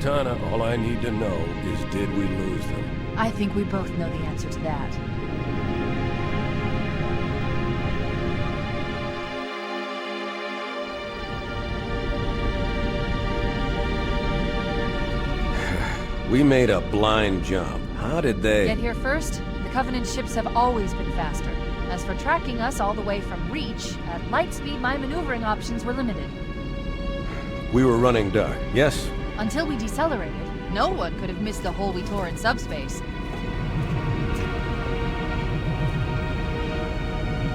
Cortana, all I need to know is did we lose them? I think we both know the answer to that. We made a blind jump. How did they... Get here first? The Covenant ships have always been faster. As for tracking us all the way from Reach, at light speed my maneuvering options were limited. We were running dark, yes? Until we decelerated, no one could have missed the hole we tore in subspace.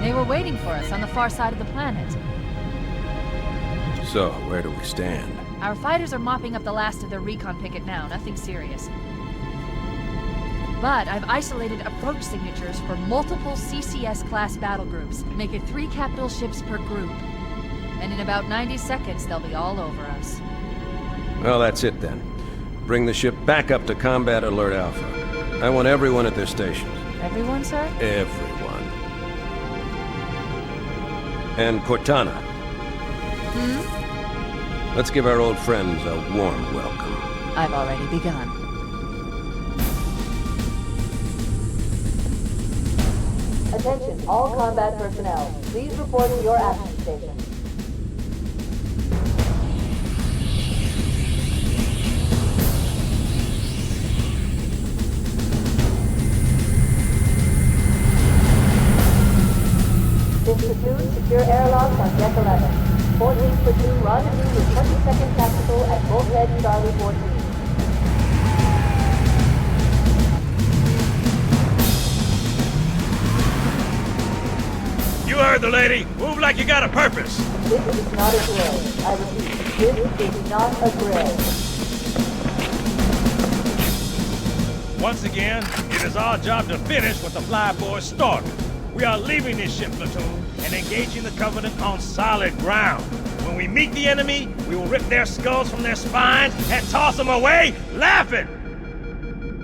They were waiting for us on the far side of the planet. So, where do we stand? Our fighters are mopping up the last of their recon picket now, nothing serious. But I've isolated approach signatures for multiple CCS-class battle groups, make it 3 capital ships per group. And in about 90 seconds, they'll be all over us. Well, that's it then. Bring the ship back up to Combat Alert Alpha. I want everyone at their stations. Everyone, sir? Everyone. And Cortana. Let's give our old friends a warm welcome. I've already begun. Attention, all combat personnel. Please report to your action station. This platoon, secure airlocks on deck 11. 14th platoon, rendezvous with 22nd Tactical at Bulkhead Charlie 14. You heard the lady. Move like you got a purpose. This is not a drill. I repeat, this is not a drill. Once again, it is our job to finish what the flyboys started. We are leaving this ship platoon and engaging the Covenant on solid ground. When we meet the enemy, we will rip their skulls from their spines and toss them away laughing.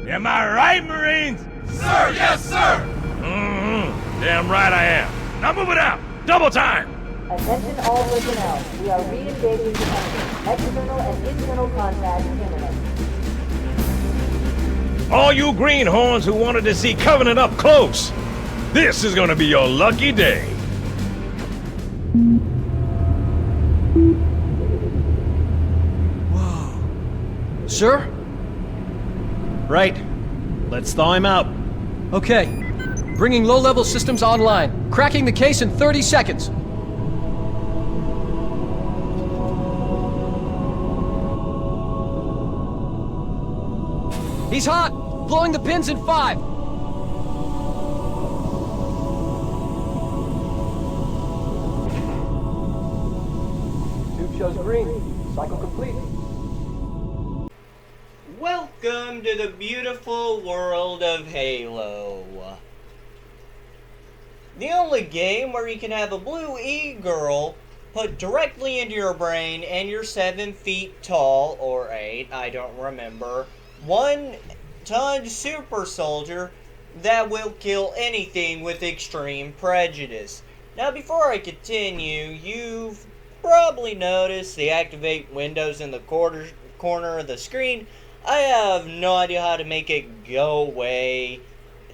Am I right, Marines? Sir, yes, sir! Damn right I am. Now move it out. Double time. Attention all personnel. We are re-engaging the enemy. External and internal contact imminent. All you greenhorns who wanted to see Covenant up close, this is gonna be your lucky day. Whoa. Sir? Right. Let's thaw him out. Okay. Bringing low-level systems online. Cracking the case in 30 seconds. He's hot! Blowing the pins in 5! Tube shows green. Cycle complete. Welcome to the beautiful world of Halo. The only game where you can have a blue e-girl put directly into your brain and you're 7 feet tall, or 8, I don't remember, 1-ton super soldier that will kill anything with extreme prejudice. Now before I continue, you've probably noticed the activate windows in the corner of the screen. I have no idea how to make it go away.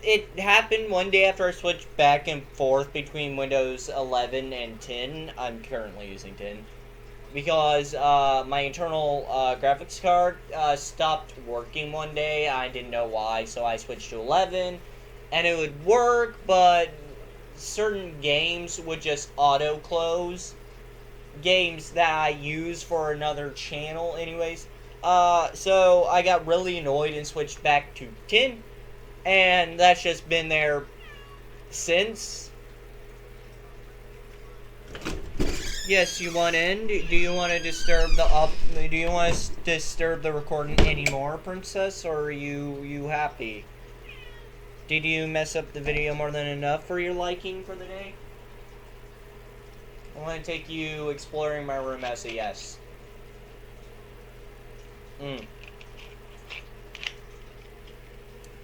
It happened one day after I switched back and forth between Windows 11 and 10. I'm currently using 10. Because my internal graphics card stopped working one day. I didn't know why, so I switched to 11. And it would work, but certain games would just auto-close. Games that I use for another channel anyways. So I got really annoyed and switched back to 10. And that's just been there since. Yes, you want in? Do you want to disturb the do you want to disturb the recording anymore, Princess? Or are you happy? Did you mess up the video more than enough for your liking for the day? I want to take you exploring my room as a yes.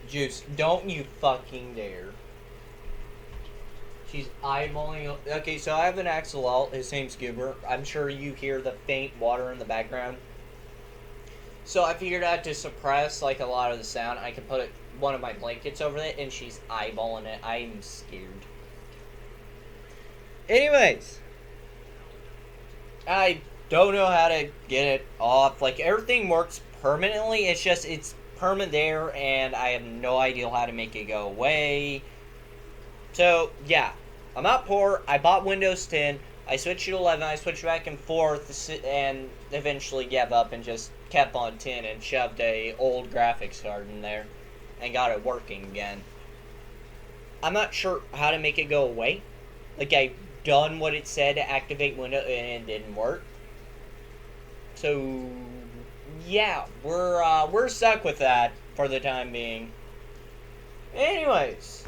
Juice, don't you fucking dare. She's eyeballing. Okay, so I have an Axolotl. His name's Goober. I'm sure you hear the faint water in the background. So I figured out to suppress like a lot of the sound, I could put one of my blankets over it, and she's eyeballing it. I'm scared. Anyways, I don't know how to get it off. Like, everything works permanently. It's just, it's permanent there, and I have no idea how to make it go away. So, yeah. I'm not poor. I bought Windows 10. I switched to 11. I switched back and forth, and eventually gave up and just kept on 10 and shoved a old graphics card in there and got it working again. I'm not sure how to make it go away. Like, I've done what it said to activate Windows, and it didn't work. So, yeah, we're stuck with that for the time being. Anyways,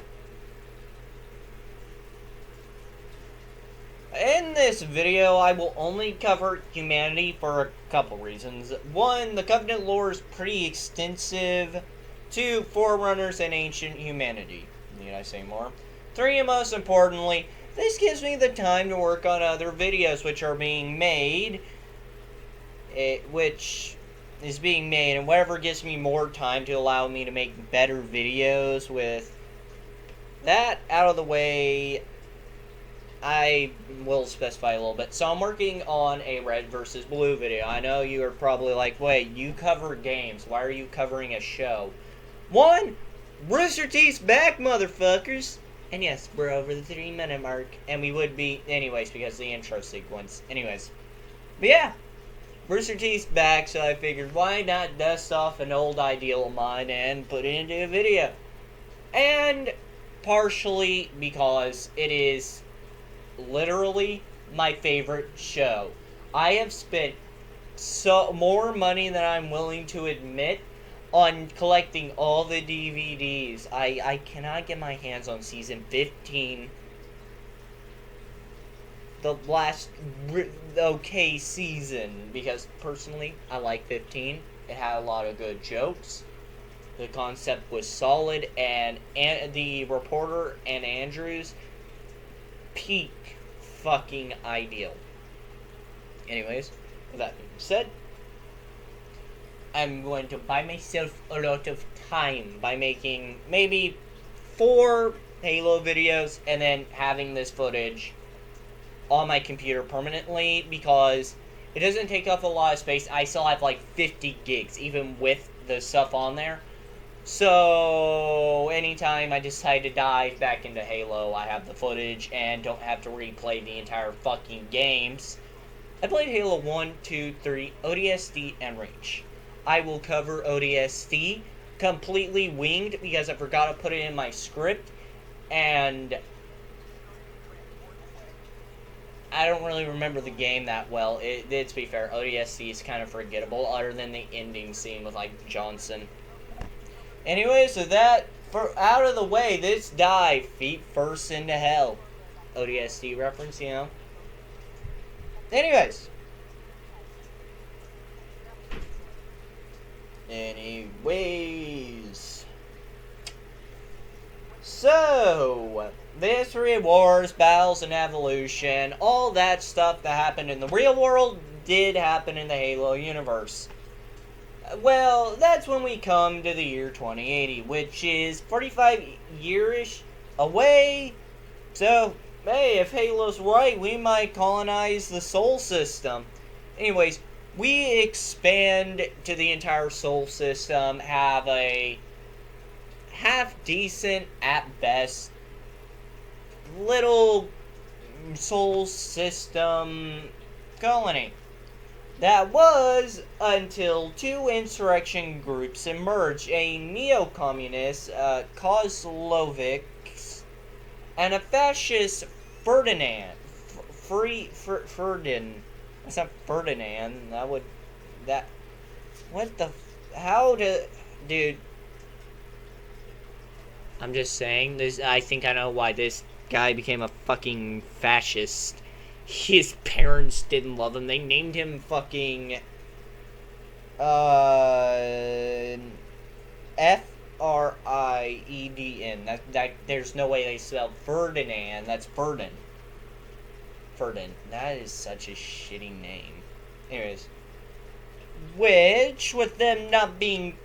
in this video, I will only cover humanity for a couple reasons. One, the Covenant lore is pretty extensive. Two, Forerunners and ancient humanity. Need I say more? Three, and most importantly, this gives me the time to work on other videos which are being made. Which is being made, and whatever gives me more time to allow me to make better videos. With that out of the way, I will specify a little bit. So I'm working on a red versus blue video. I know you are probably like, wait, you cover games. Why are you covering a show? One, Rooster Teeth's back, motherfuckers. And yes, we're over the 3-minute mark. And we would be, anyways, because the intro sequence. Anyways. But yeah, Rooster Teeth's back, so I figured, why not dust off an old ideal of mine and put it into a video? And partially because it is literally my favorite show. I have spent more money than I'm willing to admit on collecting all the DVDs. I cannot get my hands on season 15. The last okay season, because personally I like 15. It had a lot of good jokes. The concept was solid, and the reporter and Andrews, peak fucking ideal. Anyways, with that being said, I'm going to buy myself a lot of time by making maybe 4 Halo videos and then having this footage on my computer permanently, because it doesn't take up a lot of space. I still have like 50 gigs even with the stuff on there. So anytime I decide to dive back into Halo, I have the footage and don't have to replay the entire fucking games. I played Halo 1, 2, 3, ODST, and Reach. I will cover ODST completely winged because I forgot to put it in my script, and I don't really remember the game that well. To be fair, ODST is kind of forgettable, other than the ending scene with, like, Johnson. Anyway, so that, out of the way, this dive, feet first into hell. ODST reference, you know? Anyways. So, the history of wars, battles, and evolution, all that stuff that happened in the real world did happen in the Halo universe. Well, that's when we come to the year 2080, which is 45 years away. So, hey, if Halo's right, we might colonize the Sol system. Anyways, we expand to the entire Sol system, have a half-decent, at best, little Sol system colony. That was until 2 insurrection groups emerged, a neo-communist, Kozloviks, and a fascist Ferdinand. Ferdinand. That's not Ferdinand. Dude. I'm just saying, I think I know why this guy became a fucking fascist. His parents didn't love him. They named him fucking F-R-I-E-D-N. That there's no way they spelled Ferdinand. That's Ferdin. Ferdin. That is such a shitty name. Anyways. Which, with them not being,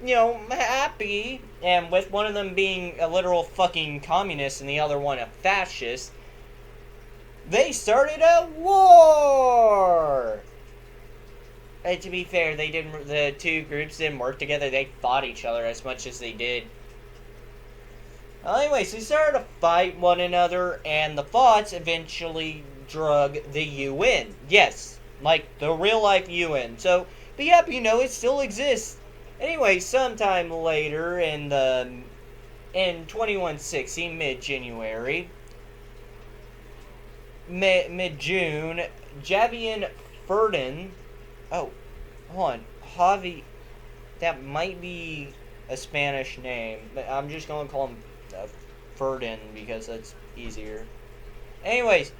happy, and with one of them being a literal fucking communist and the other one a fascist, they started a war! And to be fair, the two groups didn't work together, they fought each other as much as they did. Well, anyways, they started to fight one another, and the thoughts eventually drug the UN. Yes, like the real-life UN. So, but yep, it still exists. Anyway, sometime later in 2160, mid-January, mid-June, Javier Ferdinand, hold on, Javi, that might be a Spanish name, but I'm just going to call him Ferdinand because that's easier. Anyways,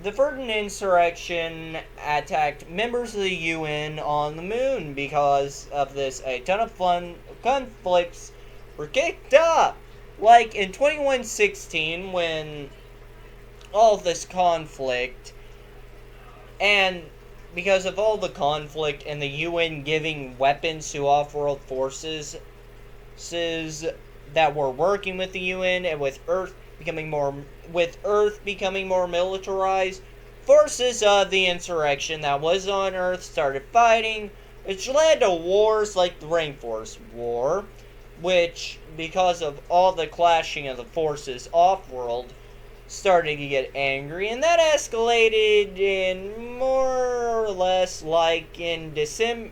the Ferdinand insurrection attacked members of the UN on the moon. Because of this, a ton of conflicts were kicked up. Like in 2116, when all of this conflict, and because of all the conflict and the UN giving weapons to off-world forces that were working with the UN, and with Earth becoming more militarized, forces of the insurrection that was on Earth started fighting, which led to wars like the Rainforest War, which, because of all the clashing of the forces off-world, started to get angry, and that escalated in more or less like in December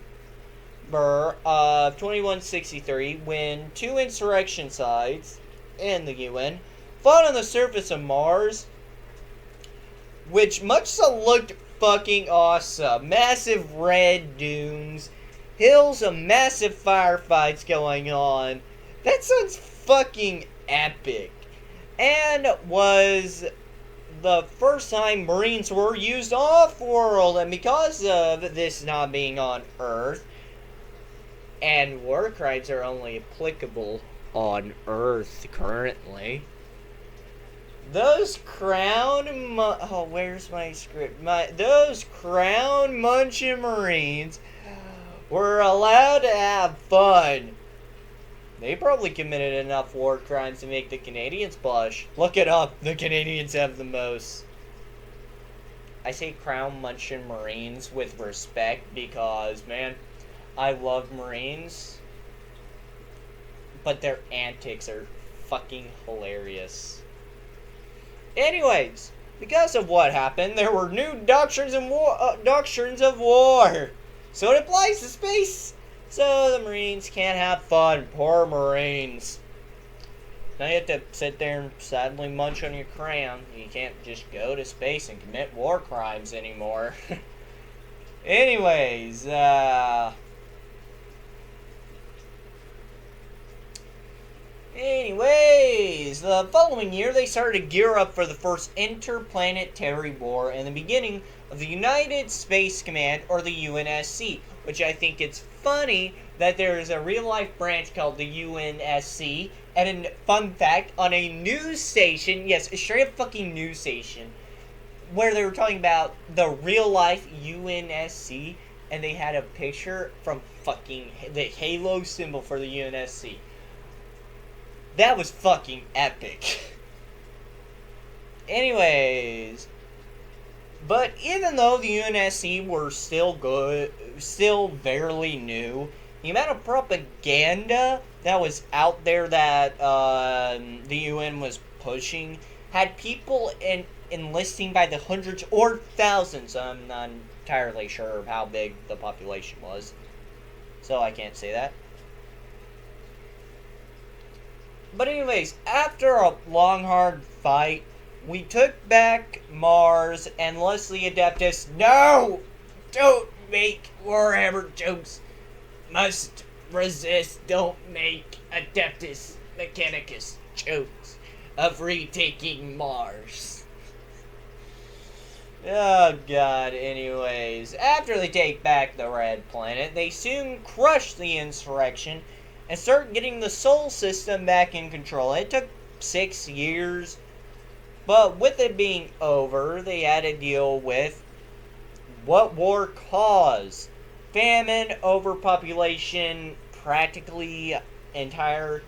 of 2163, when two insurrection sides in the UN fought on the surface of Mars, which much so looked fucking awesome. Massive red dunes, hills of massive firefights going on. That sounds fucking epic. And was the first time Marines were used off-world, and because of this not being on Earth, and war crimes are only applicable on Earth currently, those where's my script? Those Crown Munching Marines were allowed to have fun. They probably committed enough war crimes to make the Canadians blush. Look it up. The Canadians have the most. I say Crown Munching Marines with respect because, man, I love Marines. But their antics are fucking hilarious. Anyways, because of what happened, there were new doctrines of war. So it applies to space. So the Marines can't have fun. Poor Marines. Now you have to sit there and sadly munch on your crown. You can't just go to space and commit war crimes anymore. Anyways, the following year they started to gear up for the first interplanetary war and the beginning of the United Space Command, or the UNSC, which I think it's funny that there is a real-life branch called the UNSC, and a fun fact, on a news station, yes, a straight-up fucking news station, where they were talking about the real-life UNSC, and they had a picture from fucking the halo symbol for the UNSC. That was fucking epic. Anyways, but even though the UNSC were still barely new, the amount of propaganda that was out there that the UN was pushing had people enlisting by the hundreds or thousands. I'm not entirely sure of how big the population was, so I can't say that. But anyways, after a long, hard fight, we took back Mars, and Leslie Adeptus, no! Don't make Warhammer jokes. Must resist. Don't make Adeptus Mechanicus jokes of retaking Mars. Oh god, anyways. After they take back the Red Planet, they soon crush the insurrection and start getting the Sol system back in control. It took 6 years, but with it being over, they had to deal with what war caused. famine, overpopulation, practically entire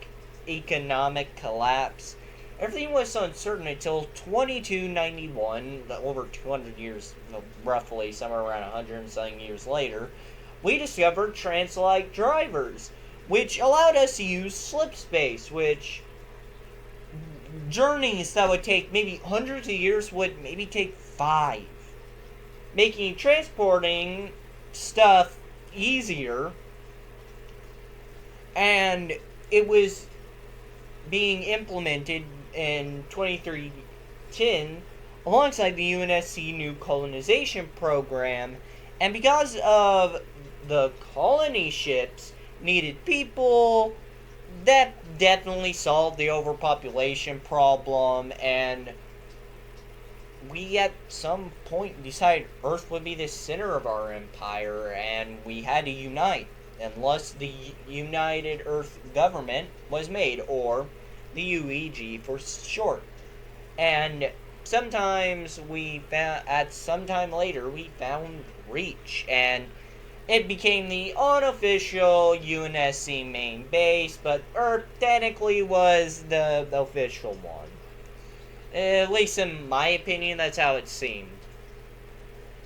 economic collapse. Everything was uncertain until 2291, over 200 years, roughly, somewhere around 100 and something years later, we discovered trans-like drivers, which allowed us to use slip space, which journeys that would take maybe hundreds of years would maybe take 5. Making transporting stuff easier, and it was being implemented in 2310 alongside the UNSC new colonization program, and because of the colony ships needed people, that definitely solved the overpopulation problem, and we at some point decided Earth would be the center of our empire, and we had to unite, unless the United Earth Government was made, or the UEG for short. And sometimes at some time later, we found Reach, and it became the unofficial UNSC main base, but Earth technically was the official one. At least in my opinion, that's how it seemed.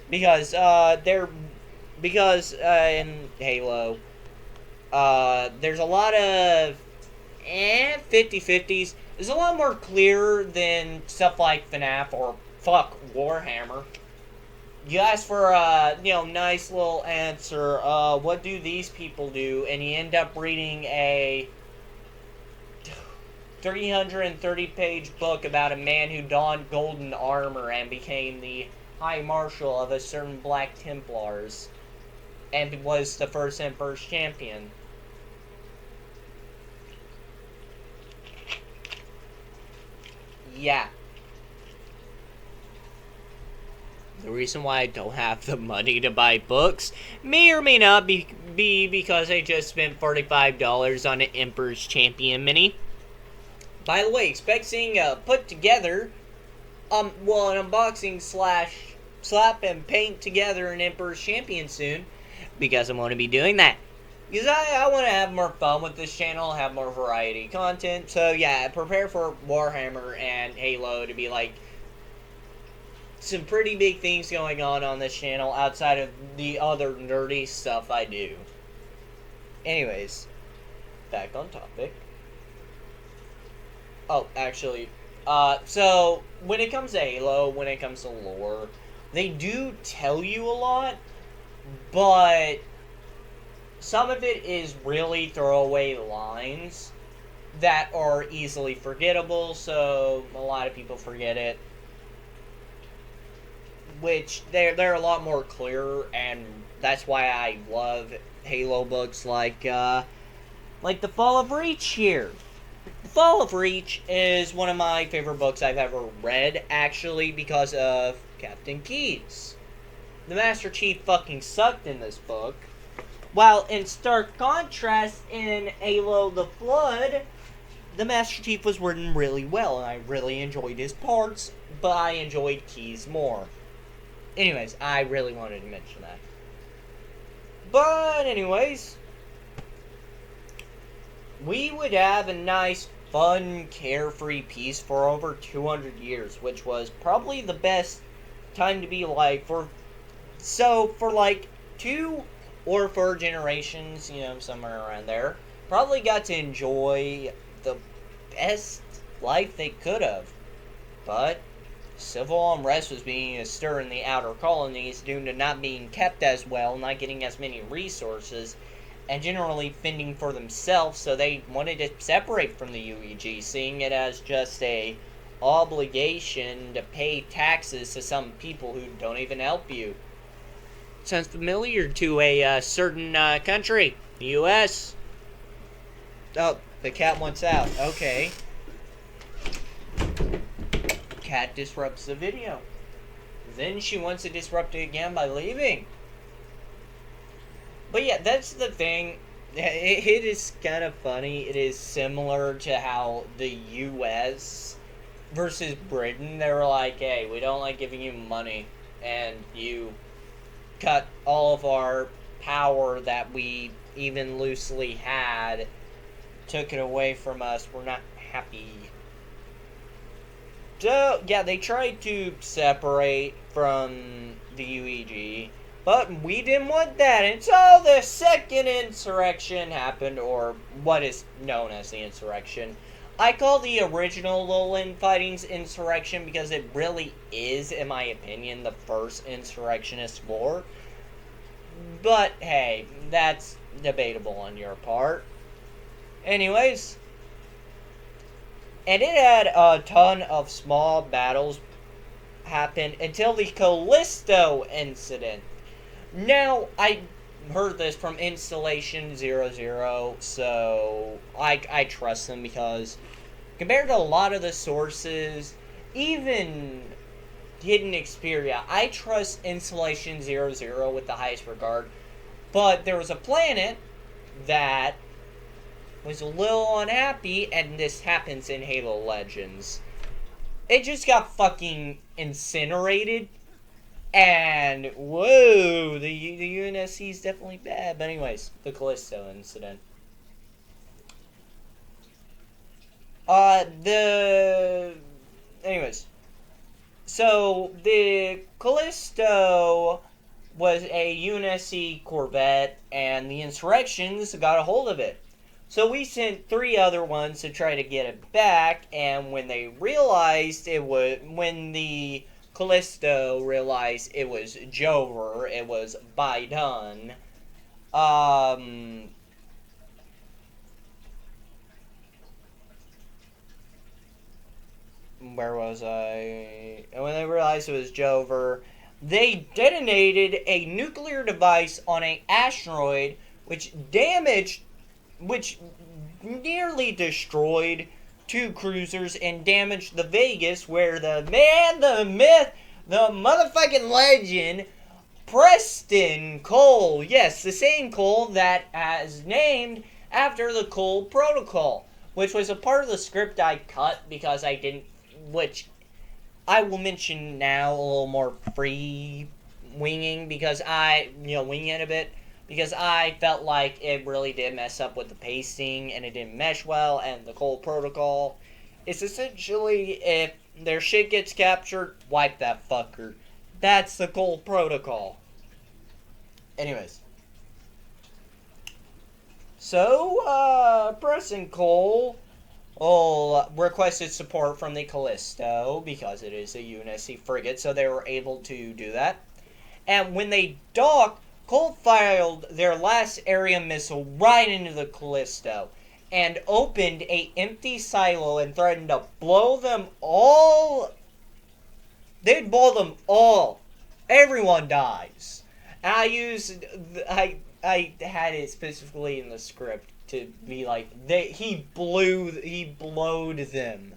Because in Halo, there's a lot of 50-50s. It's a lot more clear than stuff like FNAF or Warhammer. You ask for a nice little answer, what do these people do, and you end up reading a 330-page book about a man who donned golden armor and became the High Marshal of a certain Black Templars, and was the first Emperor's champion. Yeah. The reason why I don't have the money to buy books may or may not be because I just spent $45 on an Emperor's Champion mini. By the way, expect seeing put together, an unboxing / slap and paint together an Emperor's Champion soon, because I'm going to be doing that. Because I want to have more fun with this channel, have more variety content. So yeah, prepare for Warhammer and Halo to be like some pretty big things going on this channel outside of the other nerdy stuff I do. Anyways, back on topic. Oh, actually, so when it comes to Halo, when it comes to lore, they do tell you a lot, but some of it is really throwaway lines that are easily forgettable, so a lot of people forget it. Which, they're a lot more clear, and that's why I love Halo books like The Fall of Reach here. The Fall of Reach is one of my favorite books I've ever read, actually, because of Captain Keyes. The Master Chief fucking sucked in this book. While in stark contrast, in Halo the Flood, the Master Chief was written really well, and I really enjoyed his parts, but I enjoyed Keyes more. Anyways, I really wanted to mention that. But anyways, we would have a nice, fun, carefree peace for over 200 years, which was probably the best time to be alive for 2 or 4 generations, somewhere around there. Probably got to enjoy the best life they could have. But civil unrest was being stirred in the outer colonies due to not being kept as well, not getting as many resources, and generally fending for themselves, so they wanted to separate from the UEG, seeing it as just a obligation to pay taxes to some people who don't even help you. Sounds familiar to a certain country, the U.S. Oh, the cat wants out. Okay. Cat disrupts the video. Then she wants to disrupt it again by leaving. But yeah, that's the thing. It is kind of funny. It is similar to how the U.S. versus Britain, they were like, hey, we don't like giving you money, and you cut all of our power that we even loosely had, took it away from us. We're not happy. So, yeah, they tried to separate from the UEG, but we didn't want that until the second insurrection happened, or what is known as the insurrection. I call the original Little Infighting's insurrection because it really is, in my opinion, the first insurrectionist war. But, hey, that's debatable on your part. Anyways, and it had a ton of small battles happen until the Callisto incident. Now, I heard this from Installation 00, so I trust them because compared to a lot of the sources, even Hidden Xperia, I trust Installation 00 with the highest regard. But there was a planet that was a little unhappy, and this happens in Halo Legends. It just got fucking incinerated. And, whoa, the UNSC is definitely bad. But anyways, the Callisto incident. Anyways. So, the Callisto was a UNSC Corvette, and the insurrections got a hold of it. So we sent 3 other ones to try to get it back, and when they realized when the Callisto realized it was Jover, it was Biden, where was I? And when they realized it was Jover, they detonated a nuclear device on an asteroid, which nearly destroyed 2 cruisers and damaged the Vegas, where the man, the myth, the motherfucking legend, Preston Cole, yes, the same Cole that is named after the Cole Protocol, which was a part of the script I cut because I didn't, which I will mention now a little more free-winging because winging it a bit, because I felt like it really did mess up with the pacing and it didn't mesh well, and the Cole Protocol is essentially if their shit gets captured, wipe that fucker. That's the Cole Protocol. Anyways. So, Preston Cole requested support from the Callisto because it is a UNSC frigate, so they were able to do that. And when they docked, Cole fired their last area missile right into the Callisto and opened a empty silo and threatened to blow them all. They'd blow them all. Everyone dies. And I had it specifically in the script to be like, he blowed them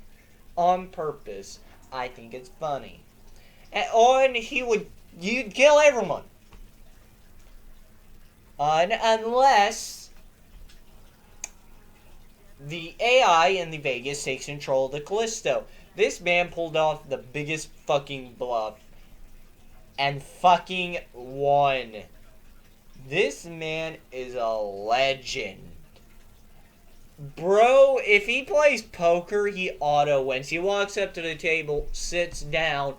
on purpose. I think it's funny. And you'd kill everyone. Unless the AI in the Vegas takes control of the Callisto. This man pulled off the biggest fucking bluff and fucking won. This man is a legend. Bro, if he plays poker, he auto wins. He walks up to the table, sits down,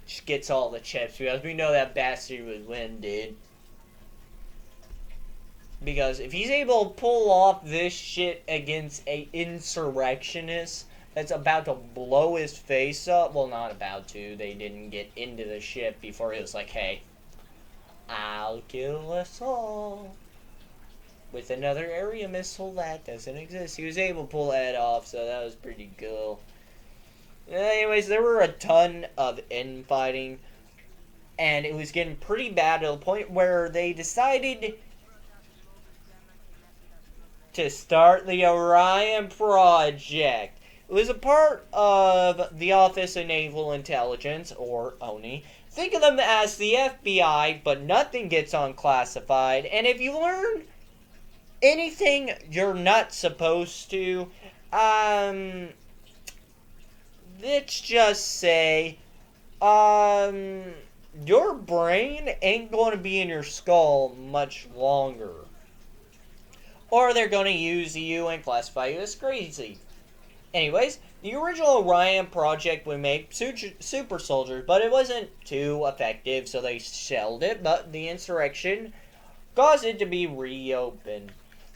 just gets all the chips because we know that bastard would win, dude. Because if he's able to pull off this shit against a insurrectionist that's about to blow his face up, well, not about to, they didn't get into the ship before he was like, hey, I'll kill us all with another area missile that doesn't exist. He was able to pull that off, so that was pretty cool. Anyways, there were a ton of infighting, and it was getting pretty bad to the point where they decided to start the Orion Project. It was a part of the Office of Naval Intelligence, or ONI. Think of them as the FBI, but nothing gets unclassified. And if you learn anything you're not supposed to, let's just say, your brain ain't going to be in your skull much longer. Or they're going to use you and classify you as crazy. Anyways, the original Orion project would make super soldiers, but it wasn't too effective, so they shelved it, but the insurrection caused it to be reopened.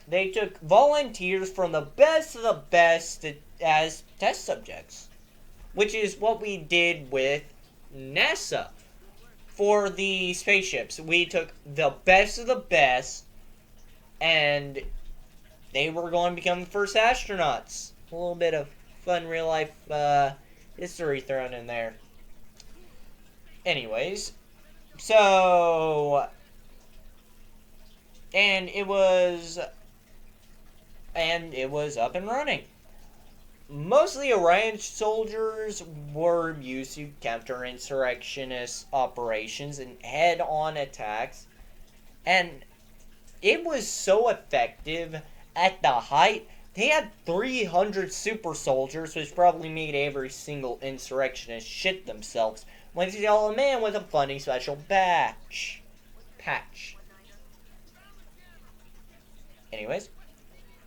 They took volunteers from the best of the best as test subjects, which is what we did with NASA. For the spaceships, we took the best of the best, and they were going to become the first astronauts. A little bit of fun real life history thrown in there. Anyways, so, and it was up and running. Most of the Orion soldiers were used to counter-insurrectionist operations and head-on attacks, and it was so effective at the height. They had 300 super soldiers, which probably made every single insurrectionist shit themselves when they saw a man with a funny special patch. Anyways.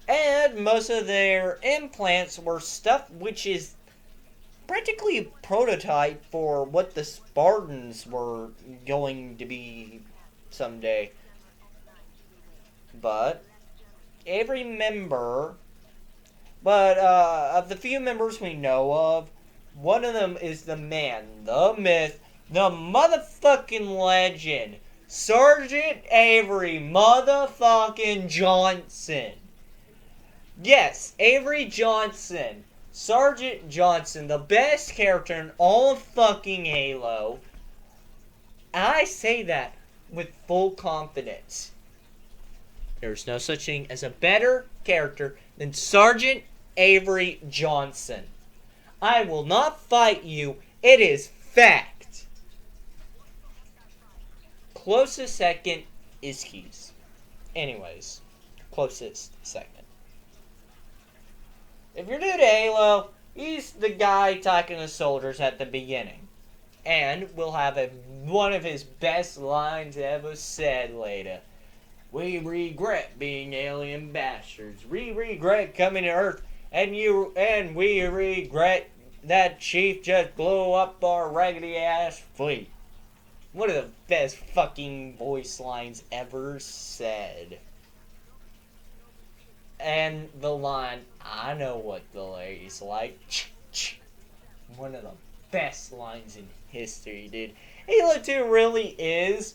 And most of their implants were stuff which is practically a prototype for what the Spartans were going to be someday. But every member, of the few members we know of, one of them is the man, the myth, the motherfucking legend, Sergeant Avery motherfucking Johnson. Yes, Avery Johnson. Sergeant Johnson, the best character in all of fucking Halo. I say that with full confidence. There's no such thing as a better character than Sergeant Avery Johnson. I will not fight you. It is fact. Closest second is Keys. Anyways, closest second. If you're new to Halo, he's the guy talking to soldiers at the beginning. And we'll have one of his best lines ever said later. We regret being alien bastards. We regret coming to Earth. And we regret that Chief just blew up our raggedy ass fleet. One of the best fucking voice lines ever said. And the line, I know what the ladies like. One of the best lines in history, dude. Halo 2 really is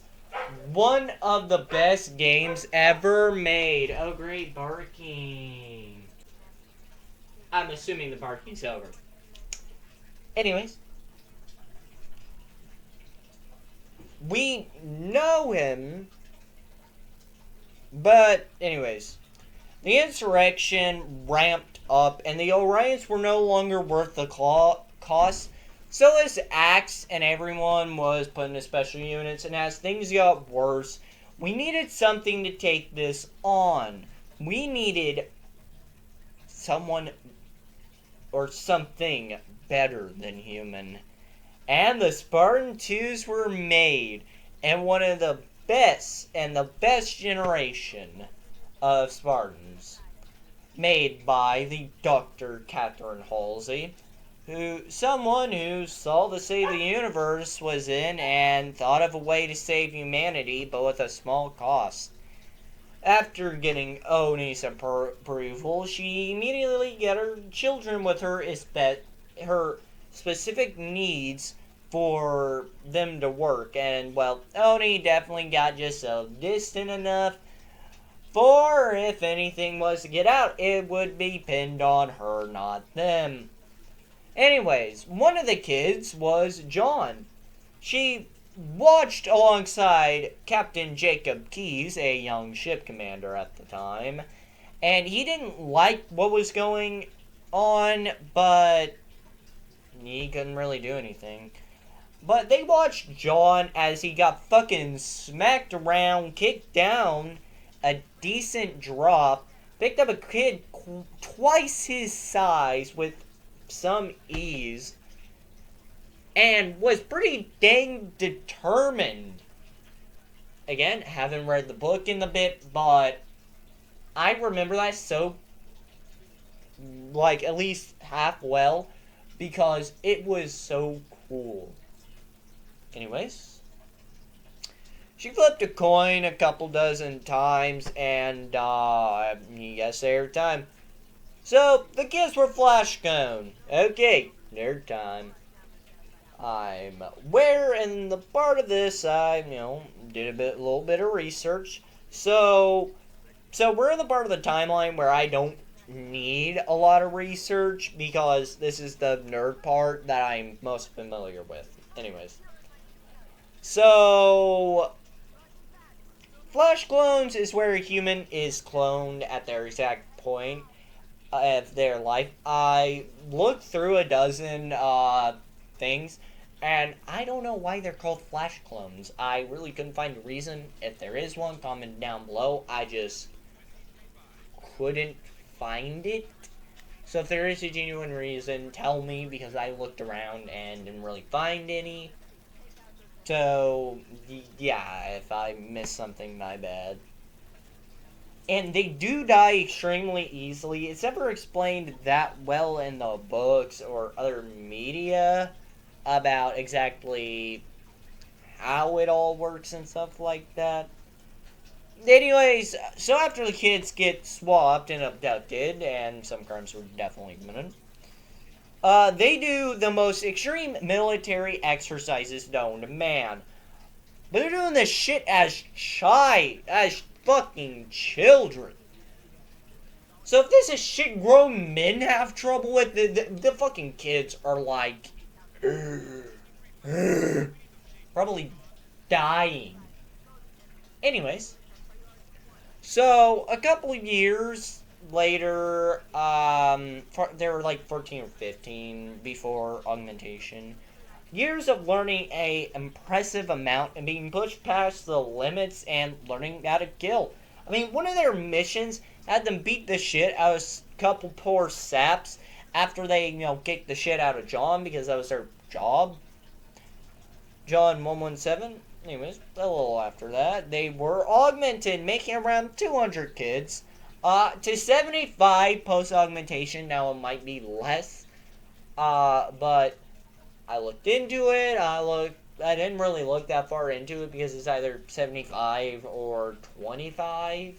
one of the best games ever made. Oh, great barking. I'm assuming the barking's over. Anyways. We know him. But, anyways. The insurrection ramped up, and the Orions were no longer worth the cost. So as Axe and everyone was put into special units, and as things got worse, we needed something to take this on. We needed someone or something better than human. And the Spartan 2s were made, and one of the best generation of Spartans, made by the Dr. Catherine Halsey, someone who saw the state of the universe was in and thought of a way to save humanity, but with a small cost. After getting Oni's approval, she immediately got her children with her specific needs for them to work, and well, Oni definitely got just distant enough for if anything was to get out, it would be pinned on her, not them. Anyways, one of the kids was John. She watched alongside Captain Jacob Keyes, a young ship commander at the time, and he didn't like what was going on, but he couldn't really do anything. But they watched John as he got fucking smacked around, kicked down a decent drop, picked up a kid twice his size with some ease, and was pretty dang determined. Again, haven't read the book in a bit, but I remember that so, like, at least half well, because it was so cool. Anyways, she flipped a coin a couple dozen times, and, you gotta say every time. So, the kids were flash gone. Okay, nerd time. I'm where in the part of this I, did a little bit of research. So we're in the part of the timeline where I don't need a lot of research because this is the nerd part that I'm most familiar with. Anyways. So, Flash clones is where a human is cloned at their exact point of their life. I looked through a dozen things, and I don't know why they're called Flash clones. I really couldn't find a reason. If there is one, comment down below. I just couldn't find it. So if there is a genuine reason, tell me, because I looked around and didn't really find any. So, yeah, if I missed something, my bad. And they do die extremely easily. It's never explained that well in the books or other media about exactly how it all works and stuff like that. Anyways, so after the kids get swapped and abducted, and some crimes were definitely committed, they do the most extreme military exercises known to man. But they're doing this shit as fucking children. So if this is shit grown men have trouble with, the fucking kids are like, probably dying. Anyways, so a couple of years later, they were like 14 or 15 before augmentation. Years of learning a impressive amount and being pushed past the limits and learning how to kill. I mean, one of their missions had them beat the shit out of a couple poor saps after they, kicked the shit out of John because that was their job. John 117. Anyways, a little after that, they were augmented, making around 200 kids. To 75 post-augmentation. Now it might be less. But I looked into it. I didn't really look that far into it because it's either 75 or 25.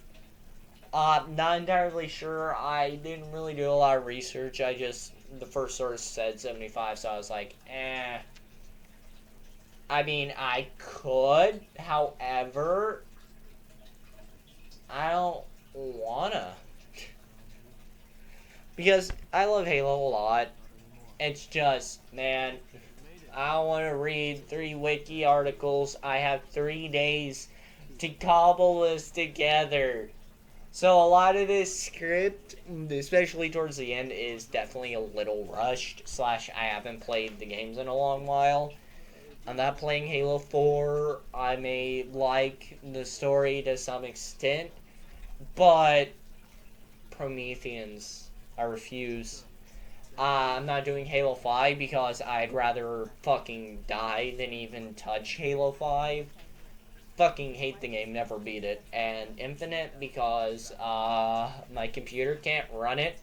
Not entirely sure. I didn't really do a lot of research. The first source said 75, so I was like, eh. I mean, I could. However, I don't wanna. Because I love Halo a lot. It's just, man, I want to read 3 wiki articles. I have 3 days to cobble this together. So a lot of this script, especially towards the end, is definitely a little rushed. / I haven't played the games in a long while. I'm not playing Halo 4. I may like the story to some extent. But Prometheans, I refuse. I'm not doing Halo 5 because I'd rather fucking die than even touch Halo 5. Fucking hate the game, never beat it. And Infinite because my computer can't run it.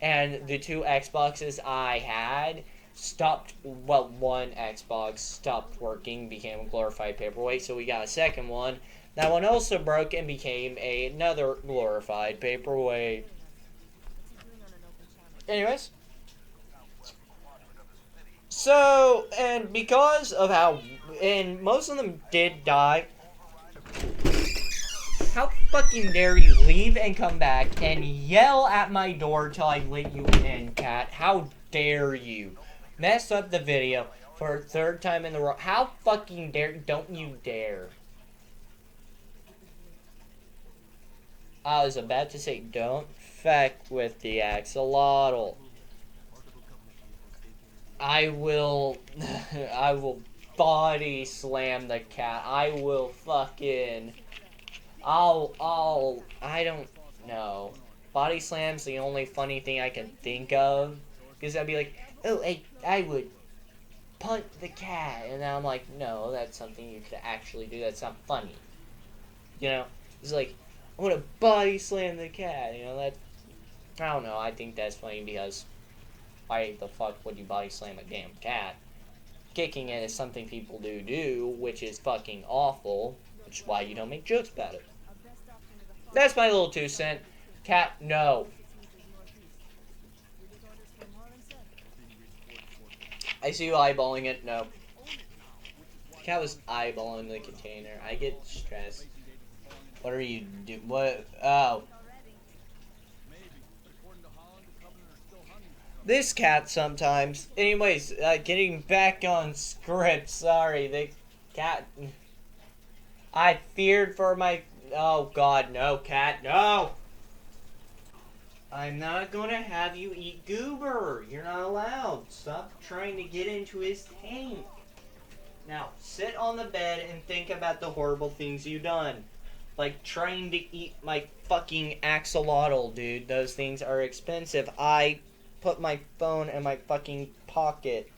And the 2 Xboxes I had one Xbox stopped working, became a glorified paperweight, so we got a second one. That one also broke and became another glorified paperweight. Anyways. So, and because of and most of them did die. How fucking dare you leave and come back and yell at my door till I let you in, cat? How dare you? Mess up the video for a 3rd time in a row. How fucking don't you dare? I was about to say, don't feck with the axolotl. I will body slam the cat. I will fucking, I don't know. Body slam's the only funny thing I can think of. Because I'd be like, oh, I would punch the cat. And I'm like, no, that's something you could actually do. That's not funny. You know? It's like, I'm gonna body slam the cat. You know, that, I don't know, I think that's funny because why the fuck would you body slam a damn cat? Kicking it is something people do, which is fucking awful, which is why you don't make jokes about it. That's my little 2 cents. Cat, no. I see you eyeballing it, no. Cat was eyeballing the container. I get stressed. What are you do? What? Oh. This cat sometimes. Anyways, getting back on script. Sorry, the cat. I feared for my. Oh God, no, cat, no. I'm not gonna have you eat Goober. You're not allowed. Stop trying to get into his tank. Now, sit on the bed and think about the horrible things you've done. Like trying to eat my fucking axolotl, dude. Those things are expensive. I put my phone in my fucking pocket.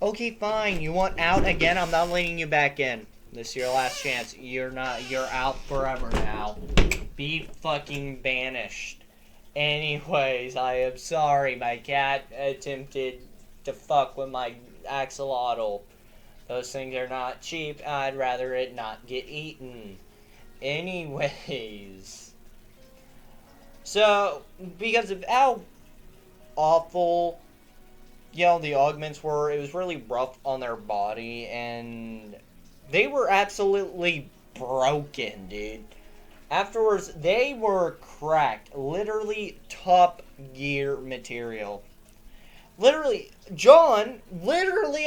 Okay, fine. You want out again? I'm not letting you back in. This is your last chance. You're out forever now. Be fucking banished. Anyways, I am sorry. My cat attempted to fuck with my axolotl. Those things are not cheap. I'd rather it not get eaten. Anyways. So, because of how awful, the augments were, it was really rough on their body, and they were absolutely broken, dude. Afterwards, they were cracked. Literally Top Gear material. Literally, John,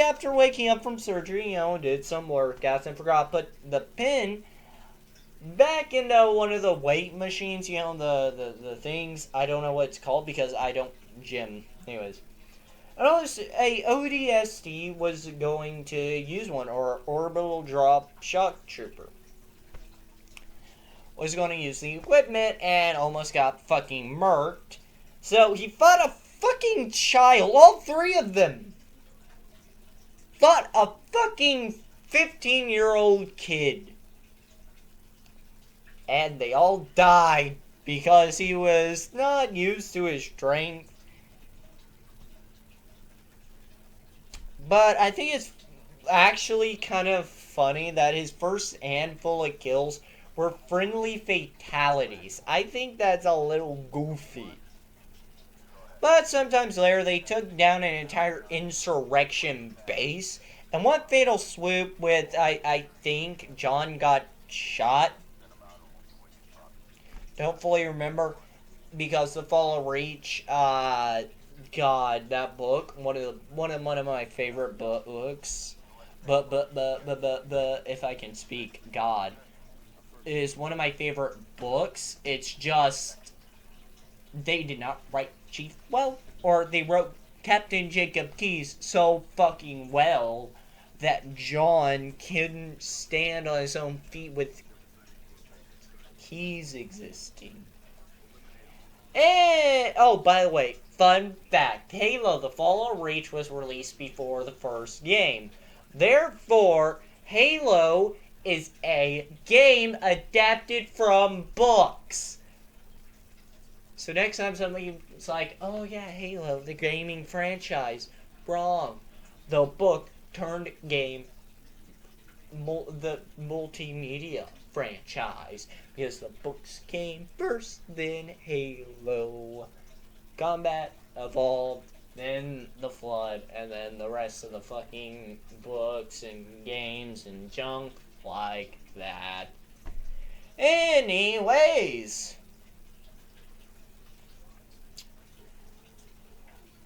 after waking up from surgery, did some workouts and forgot to put the pin back into one of the weight machines, the things. I don't know what it's called because I don't gym. Anyways. I noticed a ODST was going to use one, or Orbital Drop Shock Trooper. Was going to use the equipment and almost got fucking murked. So he fought a fucking child, all 3 of them. Fought a fucking 15-year-old kid. And they all died because he was not used to his strength. But I think it's actually kind of funny that his first handful of kills were friendly fatalities. I think that's a little goofy. But sometimes later, they took down an entire insurrection base. And one fatal swoop with, I think, John got shot. Don't fully remember. Because The Fall of Reach, God, that book, one of my favorite books. But, if I can speak, God, is one of my favorite books. It's just, they did not write Chief well, or they wrote Captain Jacob Keyes so fucking well that John couldn't stand on his own feet with Keyes existing. And, oh, by the way, fun fact, Halo The Fall of Reach was released before the first game. Therefore, Halo is a game adapted from books. So next time somebody's like, oh yeah, Halo, the gaming franchise. Wrong. The book turned game, the multimedia franchise. Because the books came first, then Halo. Combat evolved, then the Flood, and then the rest of the fucking books and games and junk like that. Anyways,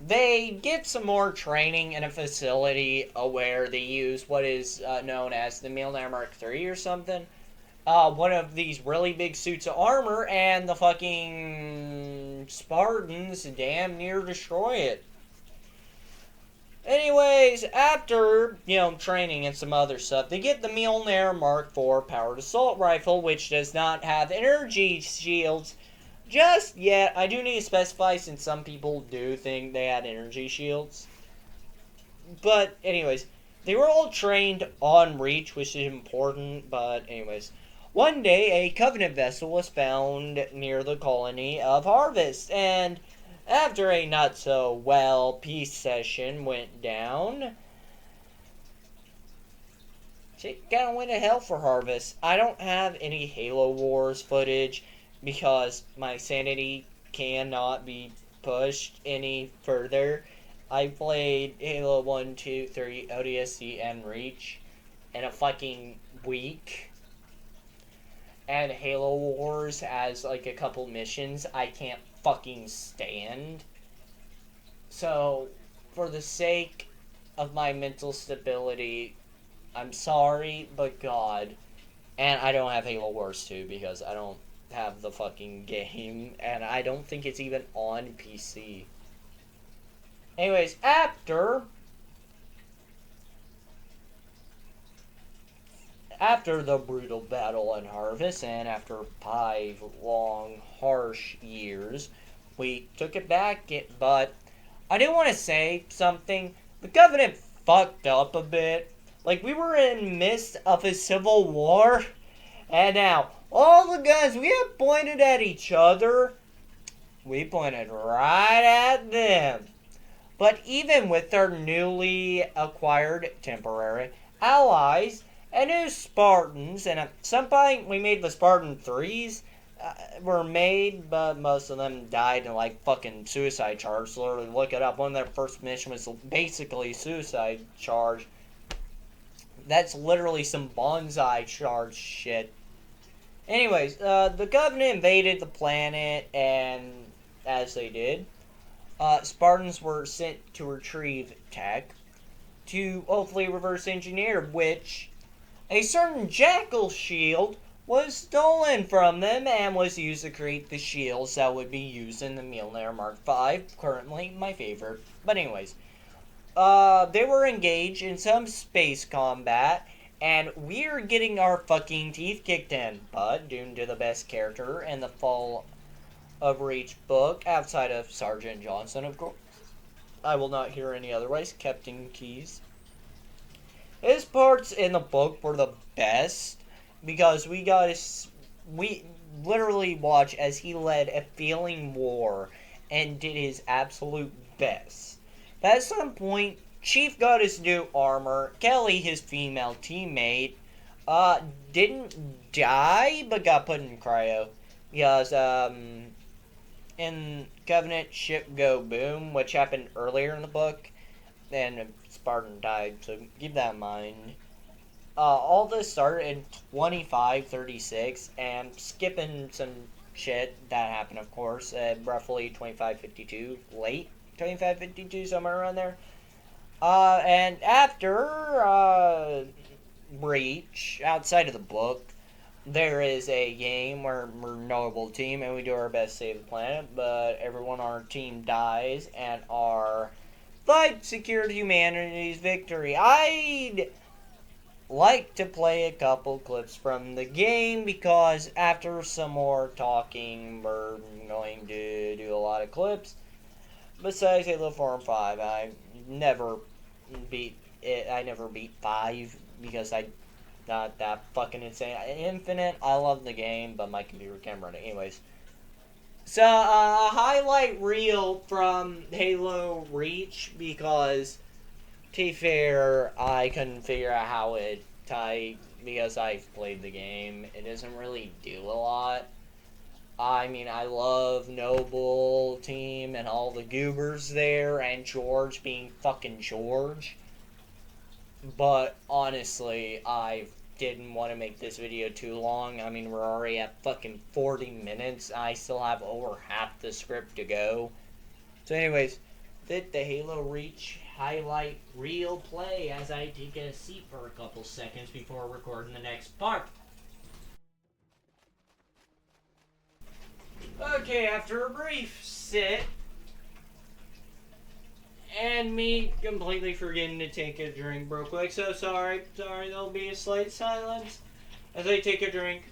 they get some more training in a facility where they use what is known as the Mjolnir Mark III or something. One of these really big suits of armor, and the fucking Spartans damn near destroy it. Anyways, after, training and some other stuff, they get the Mjolnir Mark IV powered assault rifle, which does not have energy shields just yet. I do need to specify, since some people do think they had energy shields. But anyways, they were all trained on Reach, which is important. But anyways, one day a Covenant vessel was found near the colony of Harvest, and after a not so well peace session went down, shit kind of went to hell for Harvest. I don't have any Halo Wars footage because my sanity cannot be pushed any further. I played Halo 1, 2, 3, ODST, and Reach in a fucking week. And Halo Wars has like a couple missions I can't fucking stand. So, for the sake of my mental stability, I'm sorry, but God. And I don't have Halo Wars 2 because I don't have the fucking game, and I don't think it's even on PC. Anyways, after the brutal battle on Harvest, and after 5 long, harsh years, we took it back, but I do want to say something. The Covenant fucked up a bit. Like, we were in midst of a civil war, and now, all the guns we had pointed at each other, we pointed right at them. But even with their newly acquired temporary allies and new Spartans, and at some point we made the Spartan 3s, were made, but most of them died in like fucking suicide charge. Literally, look it up. One of their first mission was basically suicide charge. That's literally some bonsai charge shit. Anyways, the Covenant invaded the planet, and as they did, Spartans were sent to retrieve tech to hopefully reverse engineer, which a certain Jackal shield was stolen from them and was used to create the shields that would be used in the Mjolnir Mark V, currently my favorite. But anyways, they were engaged in some space combat, and we're getting our fucking teeth kicked in. But due to the best character in the Fall of Reach book, outside of Sergeant Johnson, of course, I will not hear any otherwise, Captain Keyes. His parts in the book were the best, because we literally watched as he led a failing war and did his absolute best. But at some point, Chief got his new armor. Kelly, his female teammate, didn't die, but got put in cryo. Because, in Covenant Ship Go Boom, which happened earlier in the book, and Spartan died, so keep that in mind. All this started in 2536, and skipping some shit that happened, of course, at roughly 2552, late 2552, somewhere around there. And after Reach, outside of the book, there is a game where we're a noble team and we do our best to save the planet, but everyone on our team dies, and our fight secured humanity's victory. I'd like to play a couple clips from the game, because after some more talking, we're going to do a lot of clips. Besides Halo 4 and 5, I never beat 5 because I'm not that fucking insane. Infinite, I love the game, but my computer can't run it. Anyways. So, a highlight reel from Halo Reach, because, to be fair, I couldn't figure out how it tied, because I've played the game. It doesn't really do a lot. I mean, I love Noble Team and all the goobers there, and George being fucking George. But, honestly, I didn't want to make this video too long. I mean, we're already at fucking 40 minutes. I still have over half the script to go. So anyways, did the Halo Reach highlight reel play as I take a seat for a couple seconds before recording the next part. Okay, after a brief sit, and me completely forgetting to take a drink real quick, so sorry, there'll be a slight silence as I take a drink.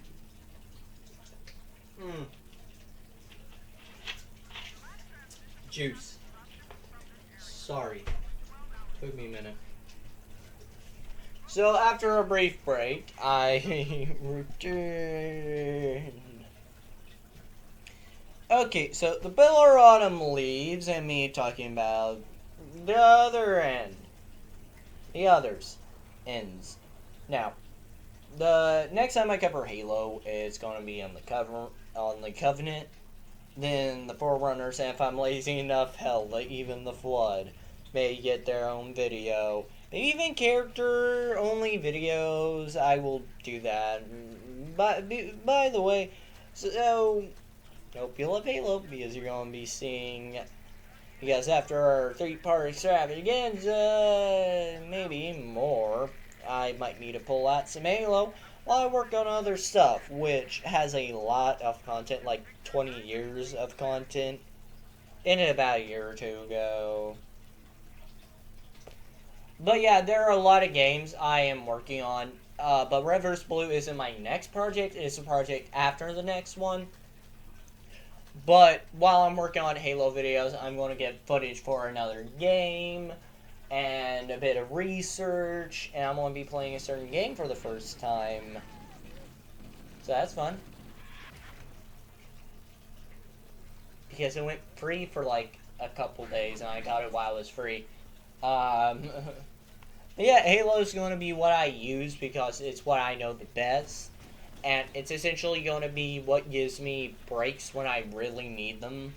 Juice. Sorry. Took me a minute. So after a brief break, I returned. Okay, so the Pillar Autumn leaves and me talking about the other end. The others. Ends. Now, the next time I cover Halo, it's going to be on the Covenant. Then the Forerunners, and if I'm lazy enough, hell, even the Flood may get their own video. Maybe even character-only videos. I will do that. By the way, so hope you love Halo, because you're going to be seeing. Because after our 3-part extravaganza, maybe more, I might need to pull out some Halo while I work on other stuff, which has a lot of content, like 20 years of content, in about a year or two ago. But yeah, there are a lot of games I am working on, but Red vs. Blue isn't my next project, it's a project after the next one. But while I'm working on Halo videos, I'm going to get footage for another game, and a bit of research, and I'm going to be playing a certain game for the first time. So that's fun. Because it went free for like a couple days, and I got it while it was free. Yeah, Halo's going to be what I use because it's what I know the best. And it's essentially going to be what gives me breaks when I really need them.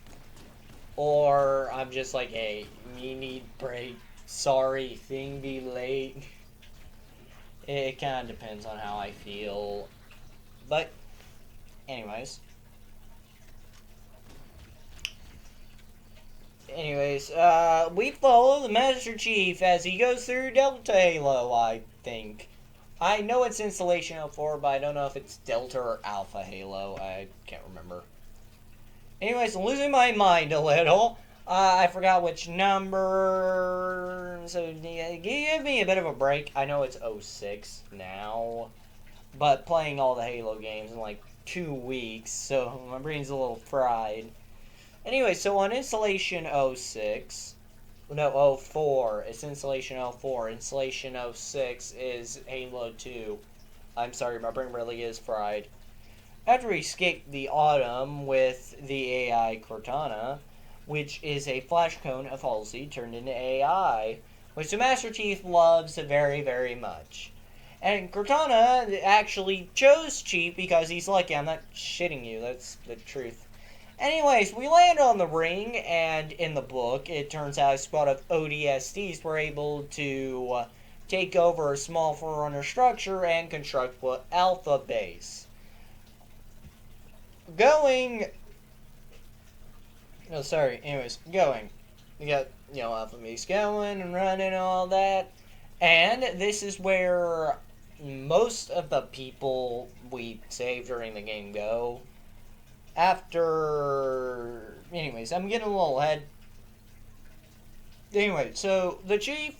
Or I'm just like, hey, me need break. Sorry, thing be late. It kind of depends on how I feel. But, anyways. We follow the Master Chief as he goes through Delta Halo, I think. I know it's Installation 04, but I don't know if it's Delta or Alpha Halo. I can't remember. Anyways, I'm losing my mind a little. I forgot which number. So, give me a bit of a break. I know it's 06 now. But playing all the Halo games in like 2 weeks, so my brain's a little fried. Anyway, so on Installation 06, no, 04, it's Installation 04, Installation 06 is Halo 2. I'm sorry, my brain really is fried. After we escape the Autumn with the AI Cortana, which is a flash cone of Halsey turned into AI, which the Master Chief loves very, very much. And Cortana actually chose Chief because he's lucky. I'm not shitting you, that's the truth. Anyways, we land on the ring, and in the book, it turns out a squad of ODSTs were able to take over a small Forerunner structure and construct what Alpha Base. Going. We got, Alpha Base going and running and all that. And this is where most of the people we save during the game go. Anyways, I'm getting a little ahead. Anyway, so the Chief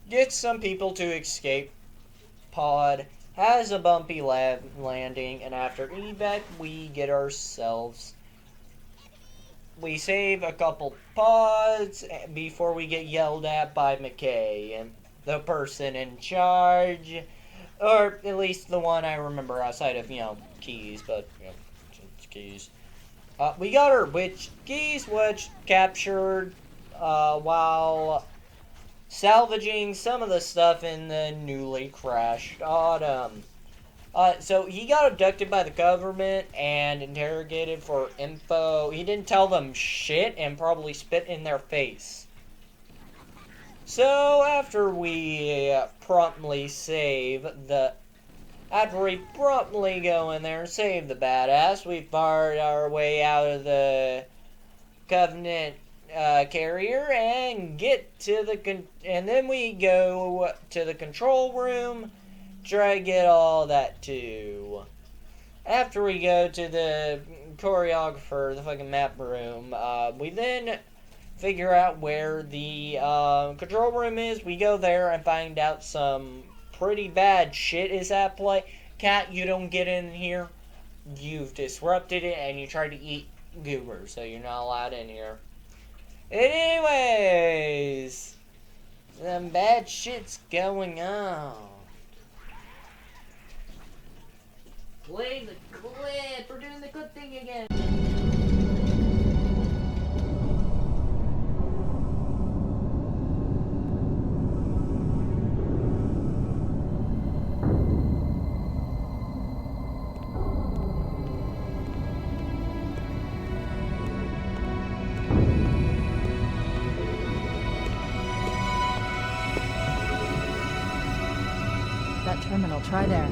gets some people to escape pod, has a bumpy landing, and after evac, we get ourselves. We save a couple pods before we get yelled at by McKay, and the person in charge. Or at least the one I remember outside of, keys, but, it's keys. We got our witch keys, which captured while salvaging some of the stuff in the newly crashed Autumn. So he got abducted by the government and interrogated for info. He didn't tell them shit and probably spit in their face. So after we promptly go in there and save the badass, we fired our way out of the Covenant carrier and and then we go to the control room, try to get all that too. After we go to the choreographer, the fucking map room, we then figure out where the control room is. We go there and find out some pretty bad shit is at play. Cat, you don't get in here. You've disrupted it and you tried to eat goobers, so you're not allowed in here. Anyways, some bad shit's going on. Play the clip. We're doing the good thing again. That terminal, try there.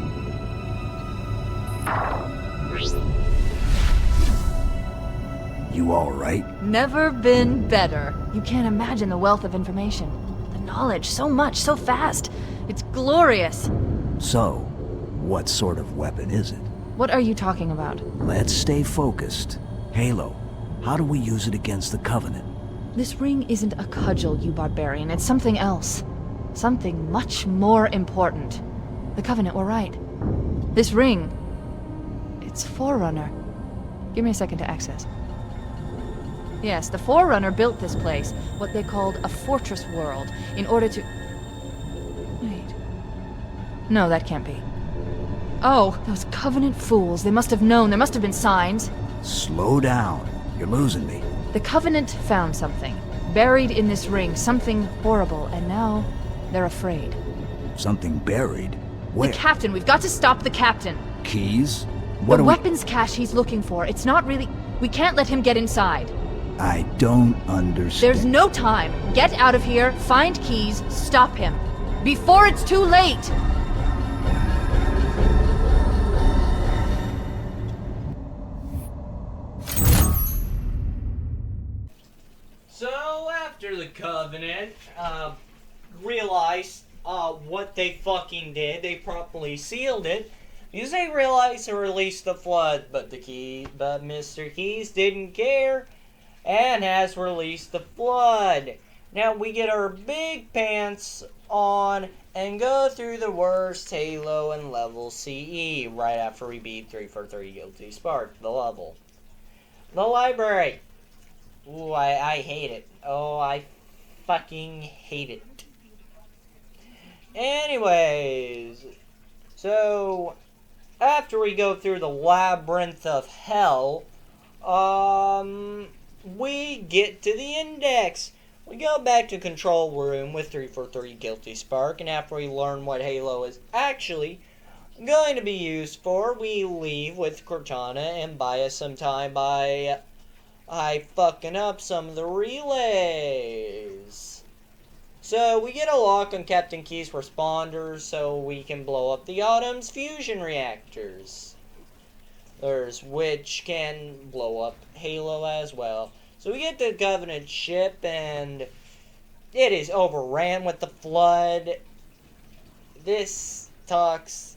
You all right? Never been better. You can't imagine the wealth of information. The knowledge, so much, so fast. It's glorious. So, what sort of weapon is it? What are you talking about? Let's stay focused. Halo, how do we use it against the Covenant? This ring isn't a cudgel, you barbarian. It's something else. Something much more important. The Covenant were right. This ring, it's Forerunner. Give me a second to access. Yes, the Forerunner built this place, what they called a fortress world, in order to... Wait. No, that can't be. Oh, those Covenant fools. They must have known. There must have been signs. Slow down. You're losing me. The Covenant found something. Buried in this ring. Something horrible. And now, they're afraid. Something buried? Where? The captain. We've got to stop the captain. Keys? What The are weapons cache he's looking for. It's not really... We can't let him get inside. I don't understand. There's no time. Get out of here, find keys, stop him. Before it's too late! So after the Covenant realized what they fucking did, they promptly sealed it because they realized to release the flood, but Mr. Keys didn't care and has released the flood. Now we get our big pants on and go through the worst Halo and level CE right after we beat 343 Guilty Spark, the level. The library. Ooh, I hate it. Oh, I fucking hate it. Anyways, so after we go through the labyrinth of hell, we get to the index. We go back to control room with 343 Guilty Spark, and after we learn what Halo is actually going to be used for, we leave with Cortana and buy us some time by fucking up some of the relays. So we get a lock on Captain Key's responders so we can blow up the Autumn's fusion reactors. Which can blow up Halo as well. So we get the Covenant ship and it is overran with the flood. This talks...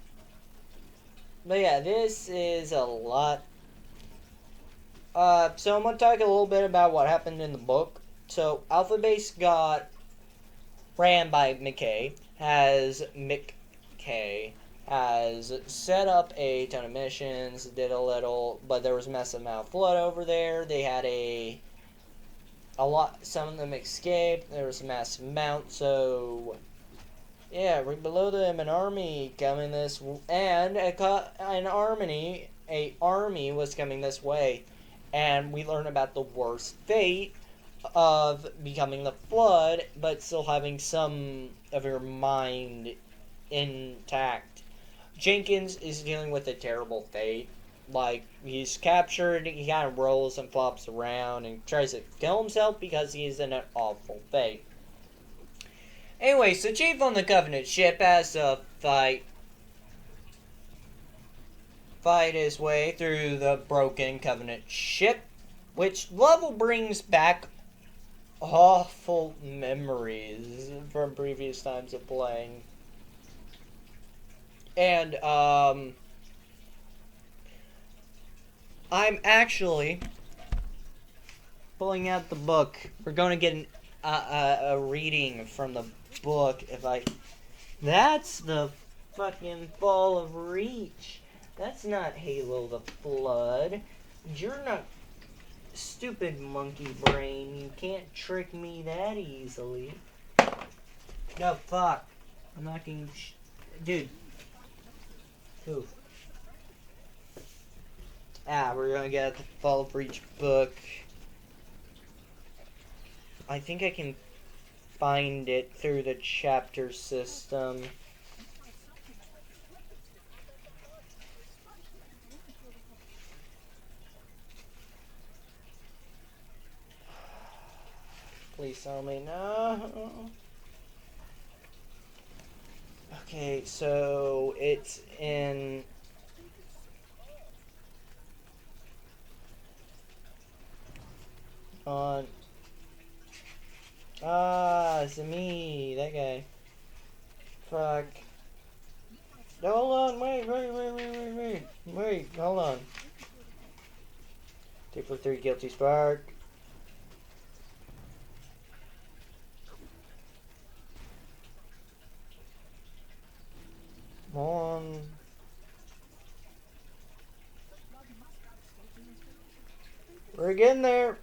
But yeah, this is a lot. So I'm going to talk a little bit about what happened in the book. So Alpha Base got ran by McKay. McKay has set up a ton of missions, did a little, but there was a massive amount of flood over there. They had a lot, some of them escaped. There was a massive amount, so yeah, right below them an army coming this, and an army was coming this way, and we learn about the worst fate of becoming the Flood, but still having some of your mind intact. Jenkins is dealing with a terrible fate. Like, he's captured, he kind of rolls and flops around and tries to kill himself because he's in an awful fate. Anyway, so Chief on the Covenant ship has to fight his way through the broken Covenant ship, which level brings back awful memories from previous times of playing. And, I'm actually pulling out the book. We're going to get a reading from the book That's the fucking Fall of Reach. That's not Halo the Flood. You're not Stupid monkey brain, you can't trick me that easily. No, fuck. I'm not getting dude. Who? We're gonna get the Fall for each book. I think I can find it through the chapter system. Please tell me no. Okay, so it's in on it's me, that guy. Fuck. Hold on, wait, hold on. 2 for 3 guilty spark. Come on. We're getting there.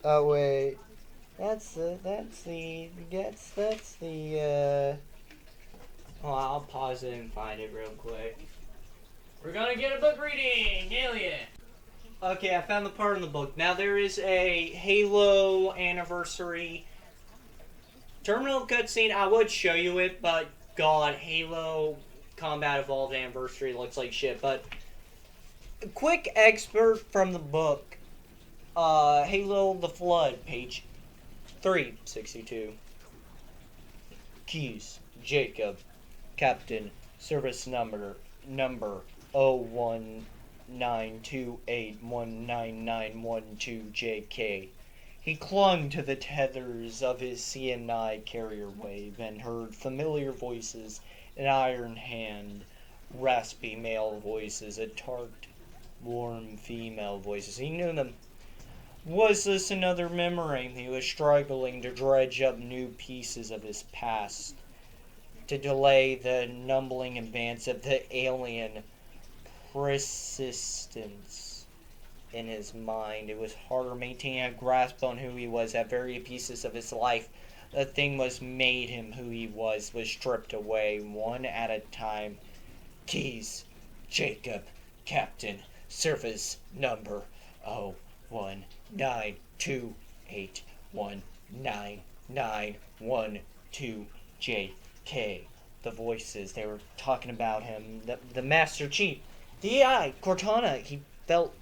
Oh wait, that's the oh, I'll pause it and find it real quick. We're gonna get a book reading, hell yeah. Okay, I found the part in the book. Now there is a Halo anniversary terminal cutscene. I would show you it, but God, Halo Combat Evolved Anniversary looks like shit. But a quick excerpt from the book. Halo the Flood, page 362. Keys, Jacob, Captain, service number 01928199112JK. He clung to the tethers of his CNI carrier wave and heard familiar voices, an iron hand, raspy male voices, a tart, warm female voices. He knew them. Was this another memory? He was struggling to dredge up new pieces of his past, to delay the numbling advance of the alien persistence in his mind. It was harder maintaining a grasp on who he was at various pieces of his life. The thing was made him who he was stripped away, one at a time. Keys, Jacob, Captain, service number 01928199112JK. The voices, they were talking about him. The Master Chief. D.I. Cortana. He felt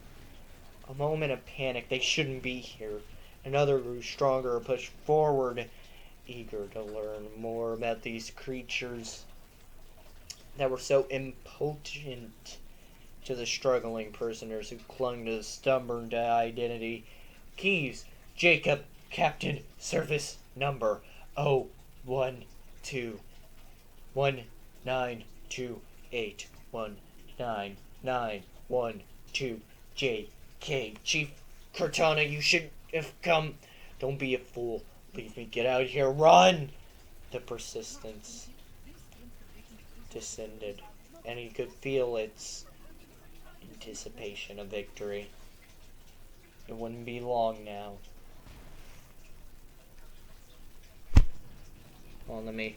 a moment of panic. They shouldn't be here. Another grew stronger, pushed forward, eager to learn more about these creatures that were so impotent to the struggling prisoners who clung to the stubborn identity. Keys, Jacob, Captain, service number 0121928199112JK. Chief Cortana, you should have come. Don't be a fool. Leave me. Get out of here. Run! The persistence descended, and he could feel its anticipation of victory. It wouldn't be long now. Hold on, let me...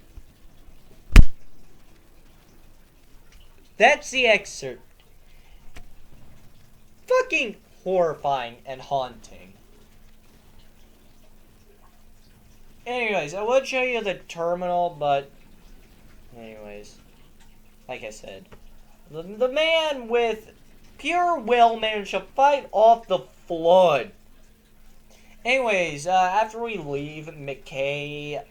That's the excerpt. Fucking horrifying and haunting. Anyways, I would show you the terminal, but... Anyways. Like I said. The man with pure will managed to fight off the flood. Anyways, after we leave, McKay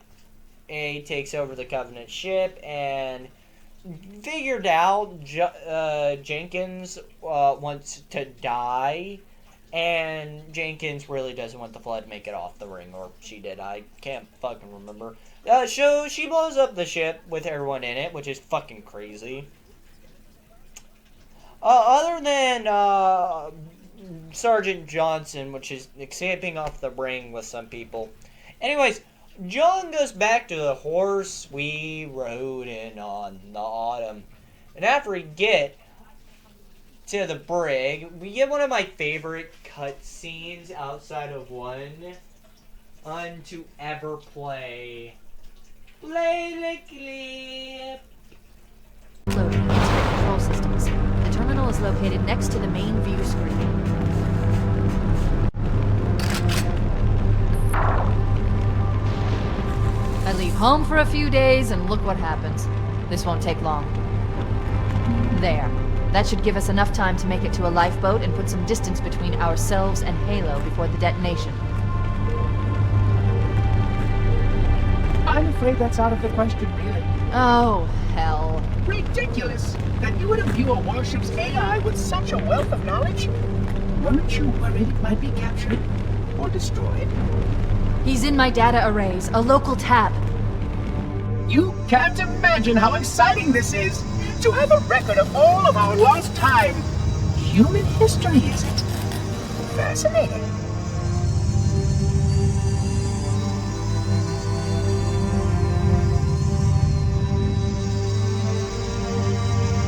takes over the Covenant ship and figured out Jenkins wants to die, and Jenkins really doesn't want the flood to make it off the ring, or she did. I can't fucking remember. So she blows up the ship with everyone in it, which is fucking crazy. Other than Sergeant Johnson, which is escaping off the ring with some people. Anyways, John goes back to the horse we rode in on the autumn. And after we get to the brig, we get one of my favorite cutscenes outside of one to ever play. Play the clip. Loading into control systems. The terminal is located next to the main view screen. I leave home for a few days and look what happens. This won't take long. There. That should give us enough time to make it to a lifeboat and put some distance between ourselves and Halo before the detonation. I'm afraid that's out of the question, really. Oh, hell. Ridiculous that you would imbue a warship's AI with such a wealth of knowledge. Weren't you worried it might be captured or destroyed? He's in my data arrays, a local tab. You can't imagine how exciting this is to have a record of all of our lost time. Human history, is it? Fascinating.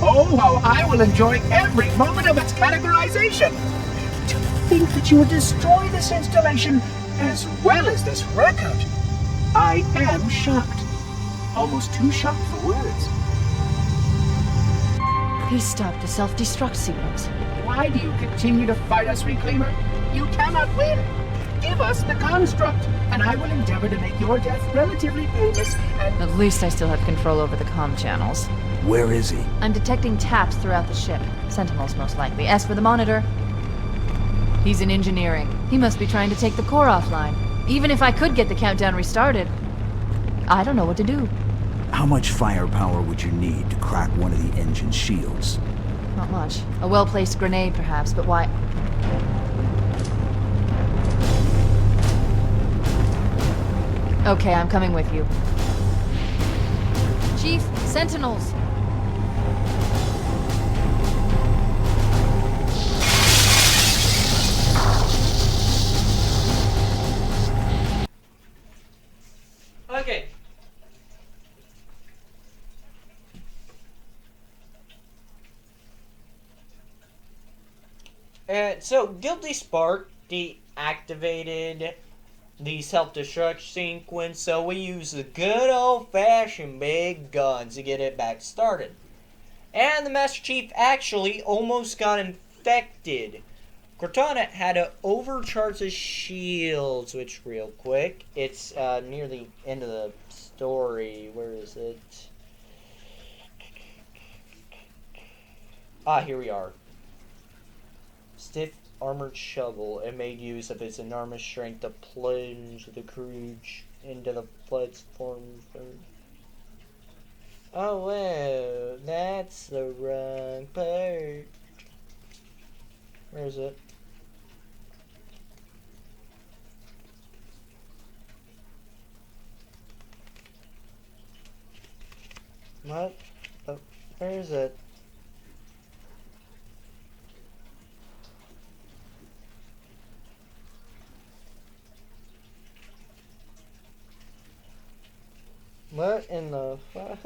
Oh, how I will enjoy every moment of its categorization. To think that you would destroy this installation as well as this record. I am shocked. Almost too shocked for words. He stopped the self-destruct sequence. Why do you continue to fight us, Reclaimer? You cannot win. Give us the construct, and I will endeavor to make your death relatively painless and... At least I still have control over the comm channels. Where is he? I'm detecting taps throughout the ship. Sentinels, most likely. As for the monitor, he's in engineering. He must be trying to take the core offline. Even if I could get the countdown restarted, I don't know what to do. How much firepower would you need to crack one of the engine shields? Not much. A well-placed grenade, perhaps, but why... Okay, I'm coming with you. Chief, Sentinels! Okay. So, Guilty Spark deactivated the self-destruct sequence, so we use the good old-fashioned big guns to get it back started. And the Master Chief actually almost got infected. Cortana had to overcharge his shields, which, real quick, it's near the end of the story. Where is it? Ah, here we are. Stiff armored shovel, and made use of its enormous strength to plunge the crew into the platform. Oh, wow, that's the wrong part. Where is it? What? Oh, where is it? What in the fuck?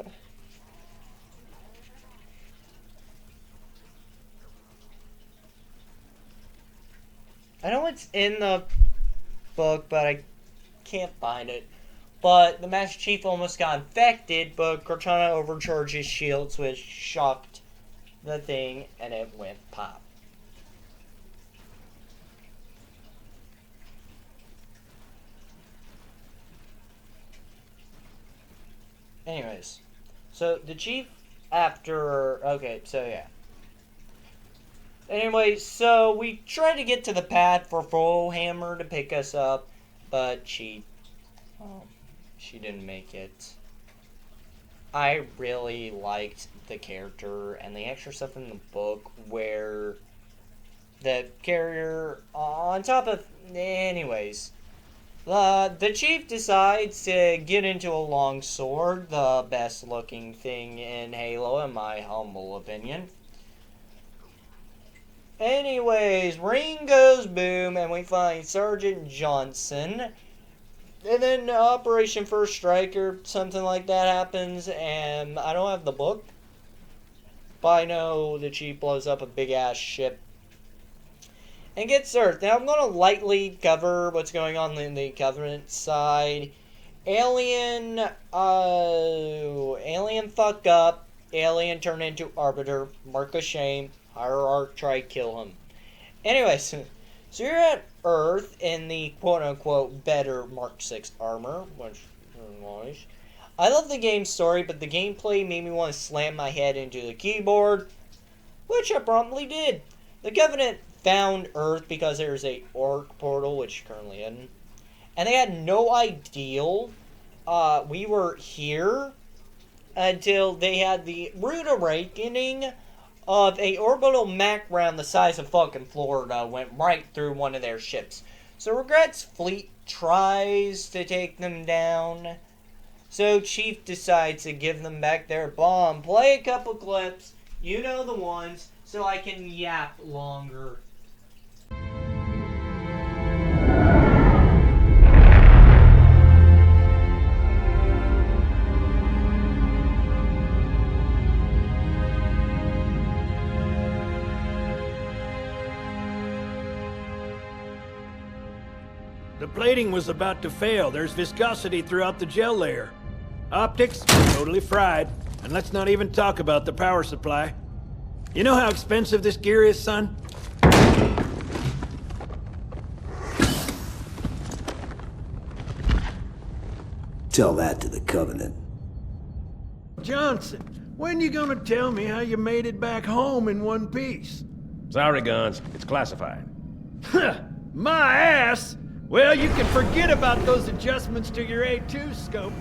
I know it's in the book, but I can't find it. But the Master Chief almost got infected, but Cortana overcharged his shields, which shocked the thing, and it went pop. Anyways, so the Chief after... Okay, so yeah. Anyway, so we tried to get to the pad for Fullhammer to pick us up, but she didn't make it. I really liked the character and the extra stuff in the book where the carrier on top of... Anyways, the Chief decides to get into a longsword, the best looking thing in Halo in my humble opinion. Anyways, ring goes boom, and we find Sergeant Johnson. And then Operation First Strike or something like that happens, and I don't have the book. albino, the Chief blows up a big-ass ship and gets Earth. Now, I'm going to lightly cover what's going on in the Covenant side. Alien fucked up. Alien turned into Arbiter. Mark of shame. Hierarch, try kill him. Anyways, so you're at Earth in the quote-unquote better Mark 6 armor, which is nice. I love the game's story, but the gameplay made me want to slam my head into the keyboard, which I promptly did. The Covenant found Earth because there's a orc portal, which currently isn't, and they had no idea we were here until they had the rude awakening of a orbital Mac round the size of fucking Florida went right through one of their ships. So Regret's fleet tries to take them down. So Chief decides to give them back their bomb. Play a couple clips, you know the ones, so I can yap longer. The plating was about to fail. There's viscosity throughout the gel layer. Optics, totally fried. And let's not even talk about the power supply. You know how expensive this gear is, son? Tell that to the Covenant. Johnson, when you gonna tell me how you made it back home in one piece? Sorry, Guns. It's classified. My ass! Well, you can forget about those adjustments to your A2 scope.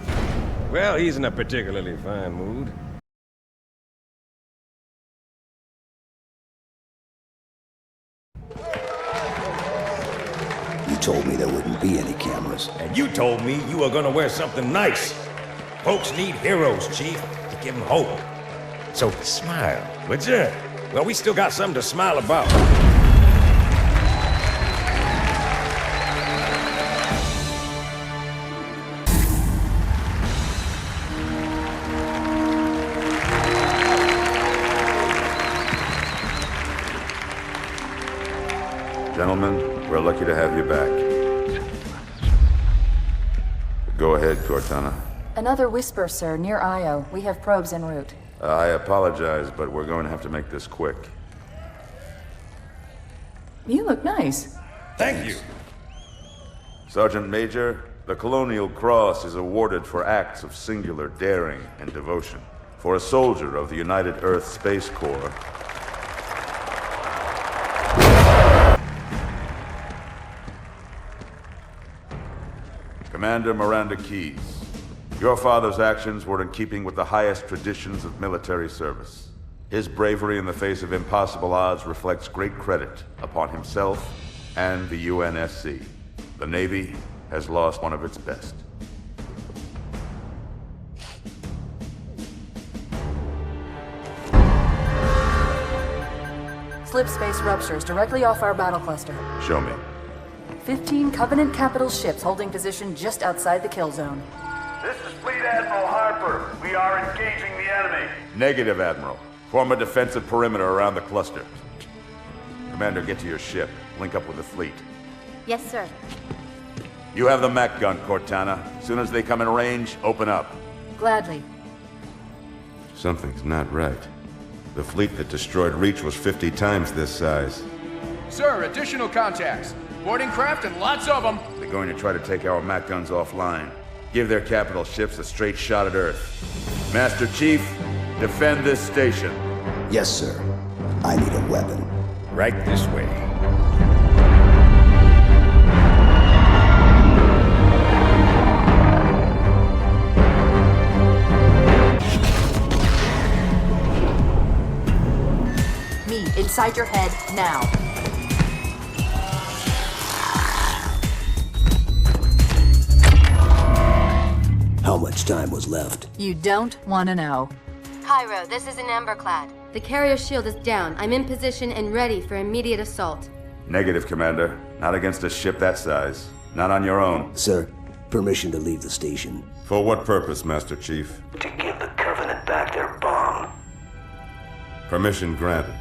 Well, he's in a particularly fine mood. You told me there wouldn't be any cameras. And you told me you were gonna wear something nice. Folks need heroes, Chief, to give them hope. So smile, would ya? Well, we still got something to smile about. Gentlemen, we're lucky to have you back. Go ahead, Cortana. Another whisper, sir, near Io. We have probes en route. I apologize, but we're going to have to make this quick. You look nice. Thank you. Sergeant Major, the Colonial Cross is awarded for acts of singular daring and devotion. For a soldier of the United Earth Space Corps, Commander Miranda Keyes, your father's actions were in keeping with the highest traditions of military service. His bravery in the face of impossible odds reflects great credit upon himself and the UNSC. The Navy has lost one of its best. Slip space ruptures directly off our battle cluster. Show me. 15 Covenant capital ships holding position just outside the kill zone. This is Fleet Admiral Harper. We are engaging the enemy. Negative, Admiral. Form a defensive perimeter around the cluster. Commander, get to your ship. Link up with the fleet. Yes, sir. You have the mech gun, Cortana. As soon as they come in range, open up. Gladly. Something's not right. The fleet that destroyed Reach was 50 times this size. Sir, additional contacts. Boarding craft and lots of them. They're going to try to take our mech guns offline. Give their capital ships a straight shot at Earth. Master Chief, defend this station. Yes, sir. I need a weapon. Right this way. Me, inside your head, now. How much time was left? You don't want to know. Cairo, this is an Emberclad. The carrier shield is down. I'm in position and ready for immediate assault. Negative, Commander. Not against a ship that size. Not on your own. Sir, permission to leave the station. For what purpose, Master Chief? To give the Covenant back their bomb. Permission granted.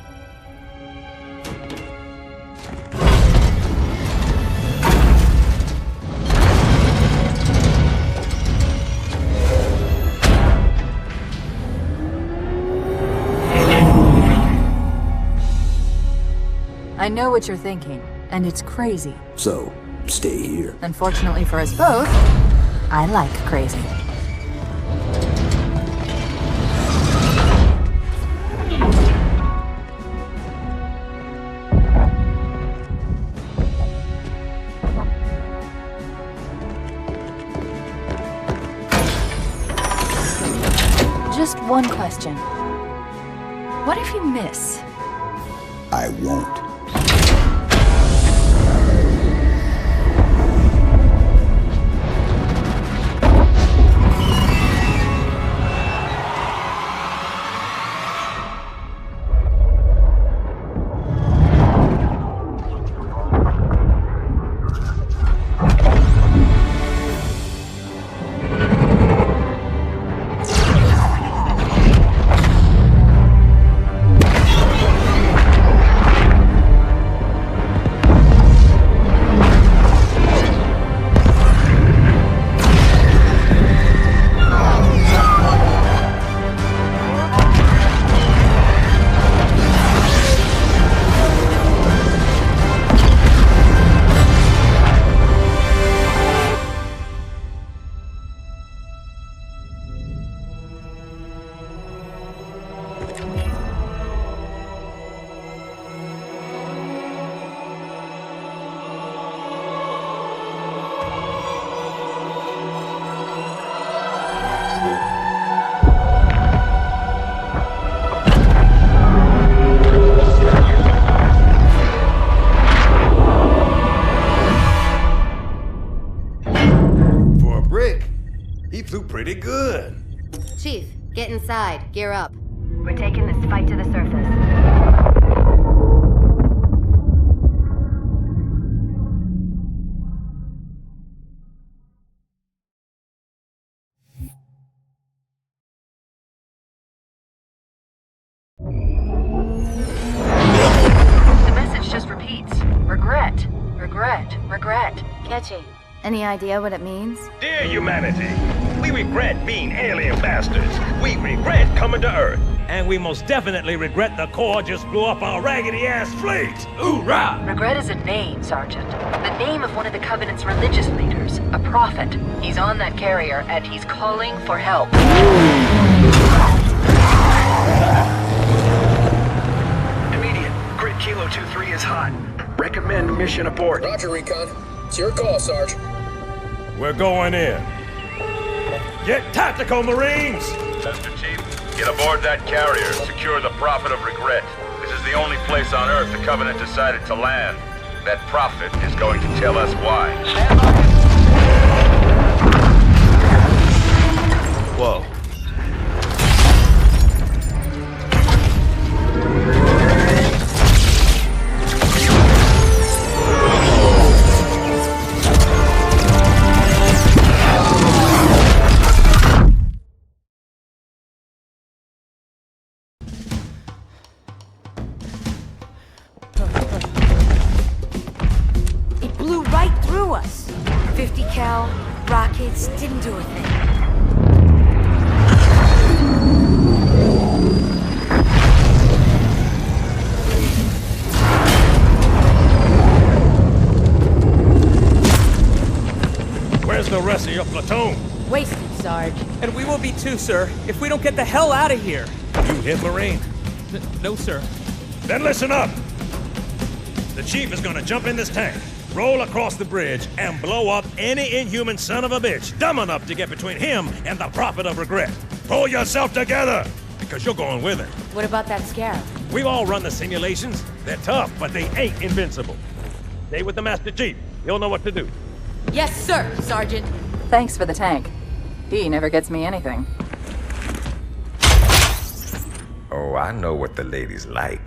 I know what you're thinking, and it's crazy. So, stay here. Unfortunately for us both, I like crazy. Just one question. What if you miss? I won't. Pretty good. Chief, get inside. Gear up. We're taking this fight to the surface. The message just repeats. Regret. Regret. Regret. Catchy. Any idea what it means? Dear humanity, we regret being alien bastards. We regret coming to Earth. And we most definitely regret the Corps just blew up our raggedy-ass fleet. Hoorah! Regret is a name, Sergeant. The name of one of the Covenant's religious leaders. A prophet. He's on that carrier, and he's calling for help. Immediate. Grid Kilo 2-3 is hot. Recommend mission abort. Roger, Recon. It's your call, Sarge. We're going in. Get tactical, Marines! Chester Chief, get aboard that carrier. Secure the Prophet of Regret. This is the only place on Earth the Covenant decided to land. That Prophet is going to tell us why. Stand by. Whoa. It blew right through us. 50 cal, rockets, didn't do a thing. Where's the rest of your platoon? Wasted, Sarge. And we will be too, sir, if we don't get the hell out of here. You hit Marine? No, sir. Then listen up! The Chief is gonna jump in this tank, roll across the bridge, and blow up any inhuman son of a bitch dumb enough to get between him and the Prophet of Regret. Pull yourself together, because you're going with him. What about that scarab? We've all run the simulations. They're tough, but they ain't invincible. Stay with the Master Chief. He'll know what to do. Yes, sir, Sergeant. Thanks for the tank. He never gets me anything. Oh, I know what the ladies like.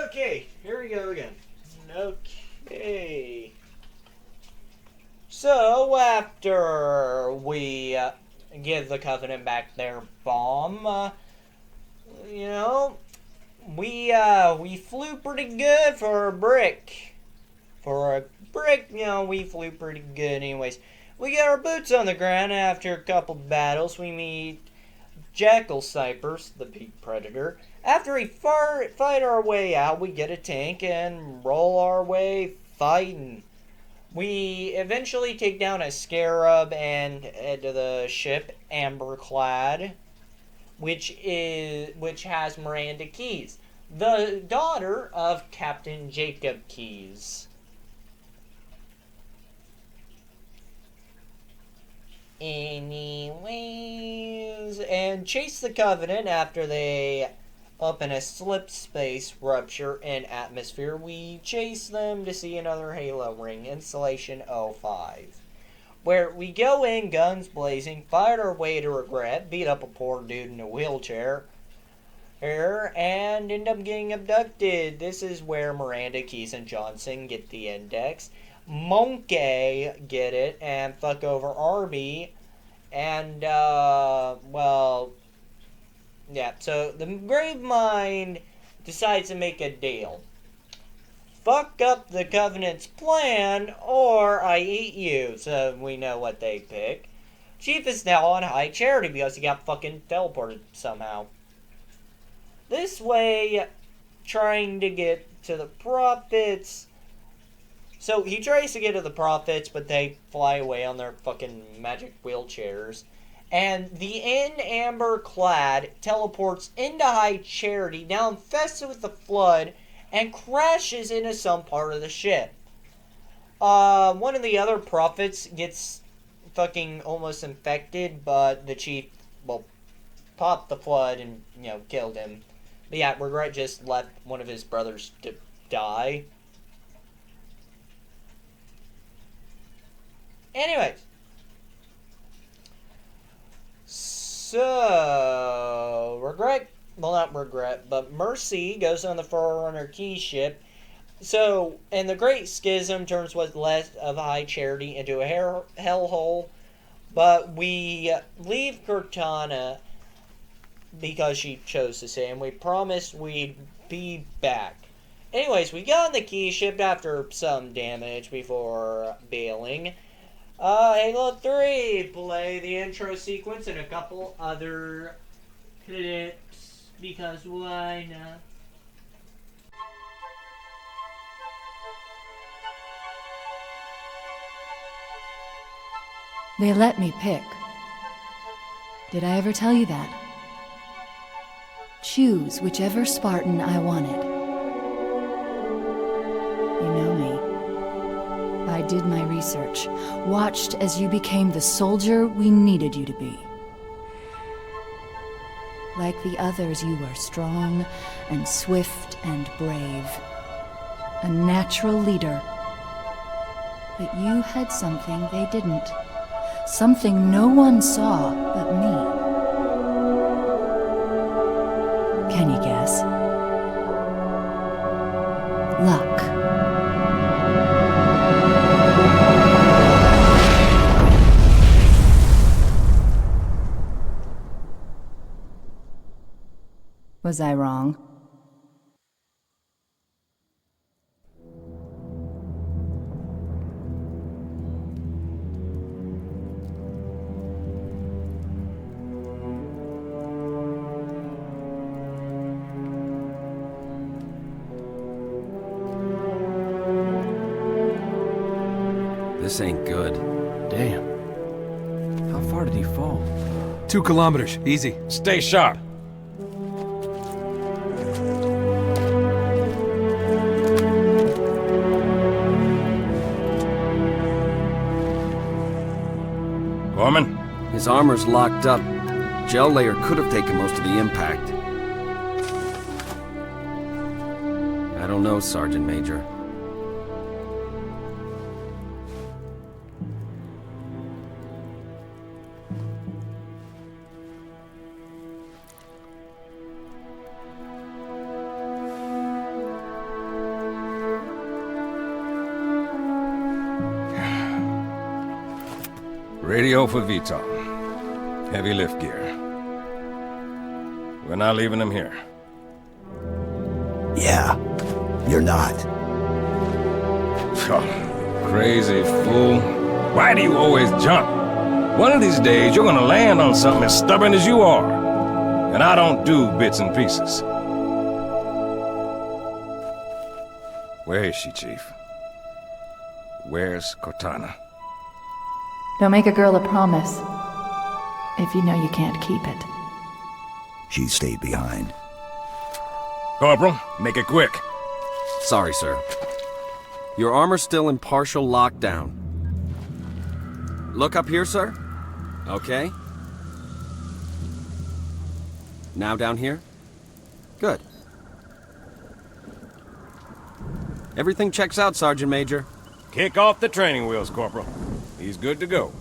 Okay, here we go again. Okay. So, after we give the Covenant back their bomb, you know, we flew pretty good for a brick. For a brick, you know, we flew pretty good anyways. We got our boots on the ground after a couple battles. We meet Jackal Snipers, the big predator. After we fight our way out, we get a tank and roll our way fighting. We eventually take down a Scarab and head to the ship Amberclad, which has Miranda Keyes, the daughter of Captain Jacob Keyes. Anyways, and chase the Covenant after they open a slip space rupture in atmosphere. We chase them to see another Halo ring, installation 05, where we go in guns blazing, fight our way to regret, beat up a poor dude in a wheelchair, and end up getting abducted. This is where Miranda, Keyes, and Johnson get the index. Monkey get it and fuck over Arby, and well, yeah, so the Gravemind decides to make a deal. Fuck up the Covenant's plan, or I eat you. So we know what they pick. Chief is now on high charity because he got fucking teleported somehow. This way, trying to get to the Prophets. So he tries to get to the Prophets, but they fly away on their fucking magic wheelchairs. And the Amberclad teleports into High Charity, now infested with the Flood, and crashes into some part of the ship. One of the other Prophets gets fucking almost infected, but the Chief, well, popped the Flood and, you know, killed him. But yeah, Regret just left one of his brothers to die. Anyways. So, not Regret, but Mercy goes on the Forerunner Key ship. So, and the Great Schism turns what's left of High Charity into a hellhole. But we leave Cortana because she chose to stay, and we promised we'd be back. Anyways, we got on the Key ship after some damage before bailing. Halo 3, play the intro sequence and a couple other clips, because why not? They let me pick. Did I ever tell you that? Choose whichever Spartan I wanted. You know me. I did my research, watched as you became the soldier we needed you to be. Like the others, you were strong and swift and brave. A natural leader. But you had something they didn't. Something no one saw but me. Can you guess? Luck. Was I wrong? This ain't good. Damn. How far did he fall? 2 kilometers. Easy. Stay sharp. Gorman? His armor's locked up. Gel layer could have taken most of the impact. I don't know, Sergeant Major. Radio for VTOL. Heavy lift gear. We're not leaving him here. Yeah, you're not. Crazy fool. Why do you always jump? One of these days, you're gonna land on something as stubborn as you are. And I don't do bits and pieces. Where is she, Chief? Where's Cortana? Don't make a girl a promise if you know you can't keep it. She stayed behind. Corporal, make it quick. Sorry, sir. Your armor's still in partial lockdown. Look up here, sir. Okay. Now down here? Good. Everything checks out, Sergeant Major. Kick off the training wheels, Corporal. He's good to go.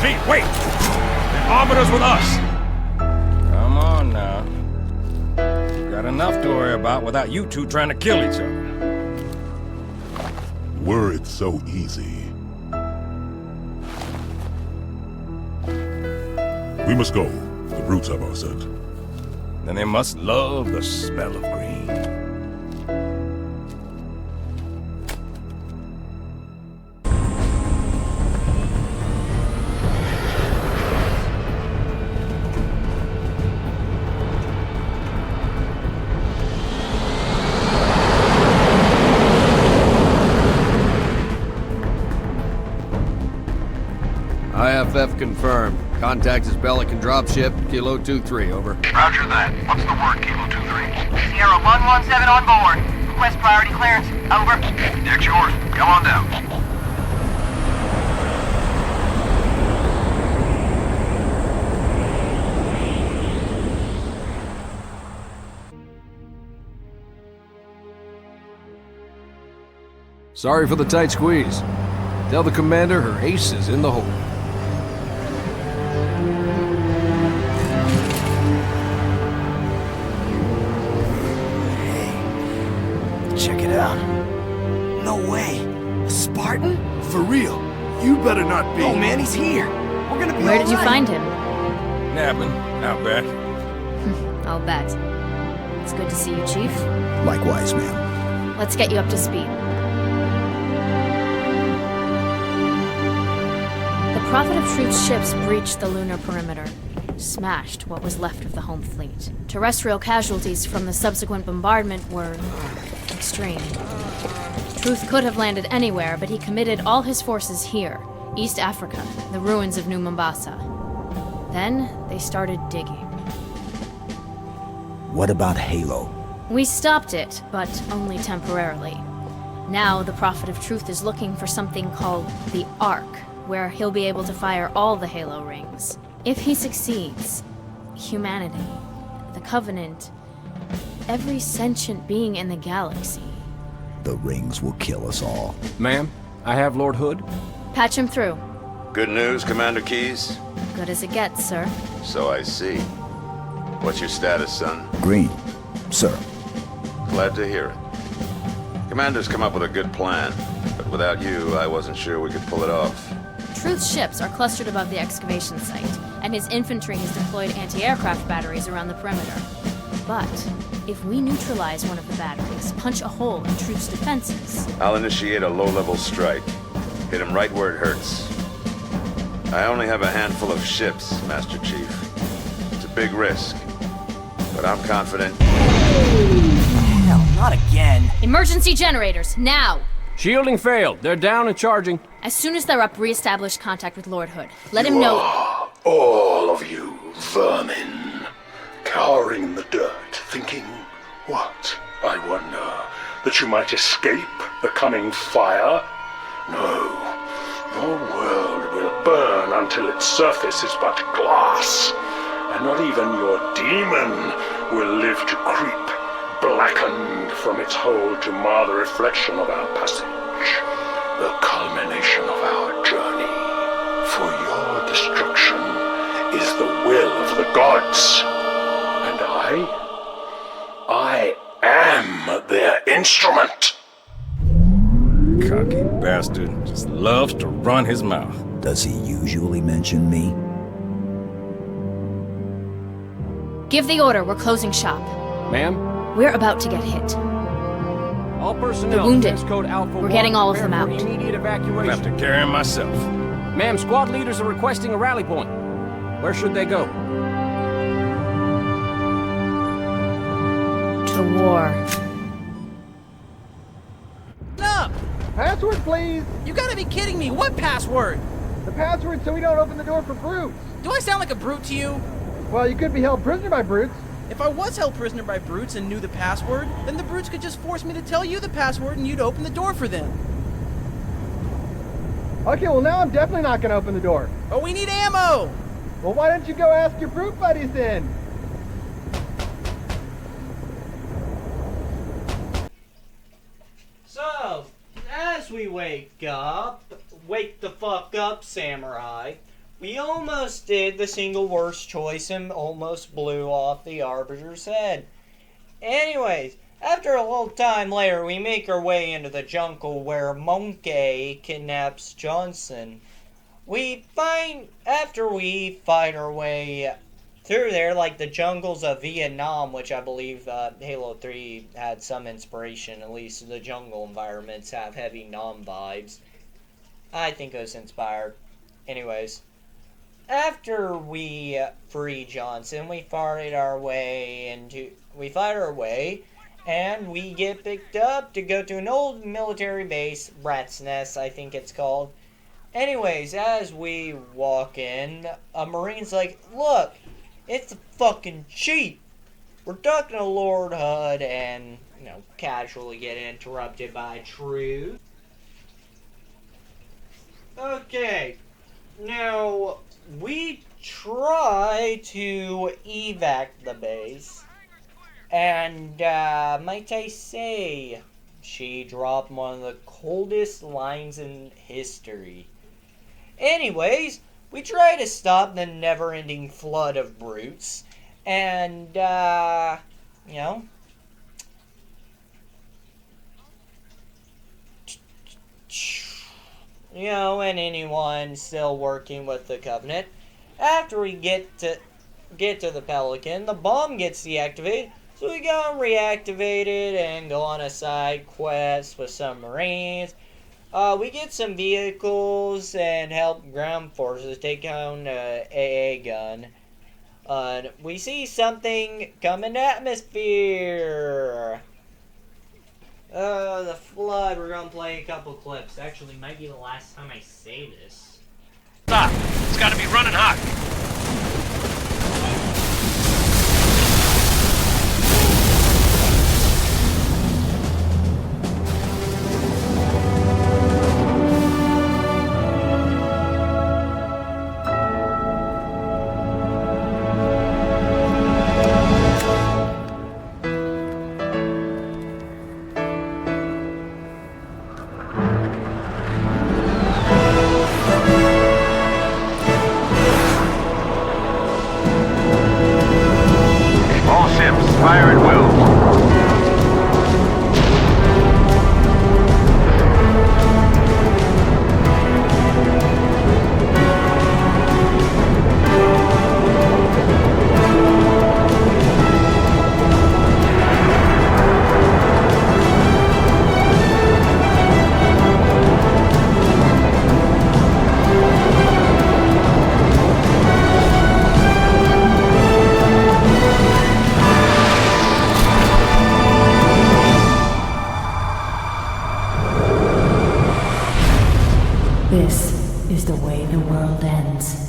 Pete, wait! The Arbiter's with us! Come on now. We've got enough to worry about without you two trying to kill each other. Were it so easy. We must go. The brutes have our scent. Then they must love the smell of green. IFF confirmed. Contact is Pelican dropship, Kilo 23, over. Roger that. What's the word, Kilo 23? Sierra 117 on board. Request priority clearance. Over. Deck's yours. Come on down. Sorry for the tight squeeze. Tell the commander her ace is in the hole. Check it out. No way. A Spartan? For real. You better not be. Oh man, he's here. We're gonna be Where did you all right. find him? Napping. Out back. I'll bet. It's good to see you, Chief. Likewise, ma'am. Let's get you up to speed. The Prophet of Truth's ships breached the lunar perimeter, smashed what was left of the home fleet. Terrestrial casualties from the subsequent bombardment were extreme. Truth could have landed anywhere, but he committed all his forces here, East Africa, the ruins of New Mombasa. Then they started digging. What about Halo? We stopped it, but only temporarily. Now the Prophet of Truth is looking for something called the Ark, where he'll be able to fire all the Halo rings. If he succeeds, humanity, the Covenant, every sentient being in the galaxy. The rings will kill us all. Ma'am, I have Lord Hood. Patch him through. Good news, Commander Keyes? Good as it gets, sir. So I see. What's your status, son? Green, sir. Glad to hear it. Commander's come up with a good plan, but without you, I wasn't sure we could pull it off. Truth's ships are clustered above the excavation site, and his infantry has deployed anti-aircraft batteries around the perimeter. But if we neutralize one of the batteries, punch a hole in Truth's defenses... I'll initiate a low-level strike. Hit him right where it hurts. I only have a handful of ships, Master Chief. It's a big risk, but I'm confident. Hell, not again. Emergency generators, now! Shielding failed. They're down and charging. As soon as they're up, re-establish contact with Lord Hood. Let him know... All of you vermin, cowering in the dirt, thinking, what, I wonder, that you might escape the coming fire? No, your world will burn until its surface is but glass, and not even your demon will live to creep, blackened from its hole to mar the reflection of our passage, the culmination of our journey. For your destruction is the will of the gods, and I am their instrument. Cocky bastard. Just loves to run his mouth. Does he usually mention me? Give the order, we're closing shop. Ma'am? We're about to get hit. All personnel, The wounded. Code Alpha We're getting all of prepare them for out. Immediate evacuation. I have to carry him myself. Ma'am, squad leaders are requesting a rally point. Where should they go? To war. Up! Password, please! You gotta be kidding me! What password? The password so we don't open the door for brutes. Do I sound like a brute to you? Well, you could be held prisoner by brutes. If I was held prisoner by brutes and knew the password, then the brutes could just force me to tell you the password and you'd open the door for them. Okay, well now I'm definitely not gonna open the door. But we need ammo! Well, why don't you go ask your brute buddies then? So, as we wake the fuck up, samurai, we almost did the single worst choice and almost blew off the Arbiter's head. Anyways, after a little time later, we make our way into the jungle where Monkey kidnaps Johnson. After we fight our way through there, like the jungles of Vietnam, which I believe Halo 3 had some inspiration, at least the jungle environments have heavy Nam vibes. I think it was inspired. Anyways, after we free Johnson, we fight our way, and we get picked up to go to an old military base, Rat's Nest, I think it's called. Anyways, as we walk in, a Marine's like, look, it's a fucking cheat. We're talking to Lord Hud and, casually get interrupted by Truth. Okay, now, we try to evac the base, and, might I say, she dropped one of the coldest lines in history. Anyways, we try to stop the never-ending flood of brutes, and, and anyone still working with the Covenant. After we get to the Pelican, the bomb gets deactivated, so we go and reactivate it and go on a side quest with some Marines. We get some vehicles and help ground forces take down AA gun. We see something come in the atmosphere. The flood. We're gonna play a couple clips. Actually, might be the last time I say this. Stop! It's gotta be running hot. Fire at will. This is the way the world ends.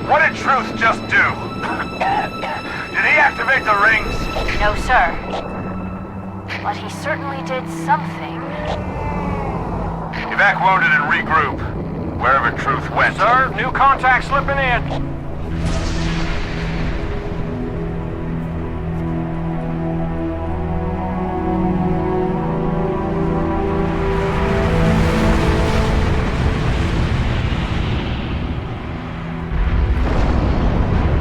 What did Truth just do? Did he activate the rings? No, sir. But he certainly did something. Evac wounded and regroup. Wherever Truth went. Sir, new contact slipping in.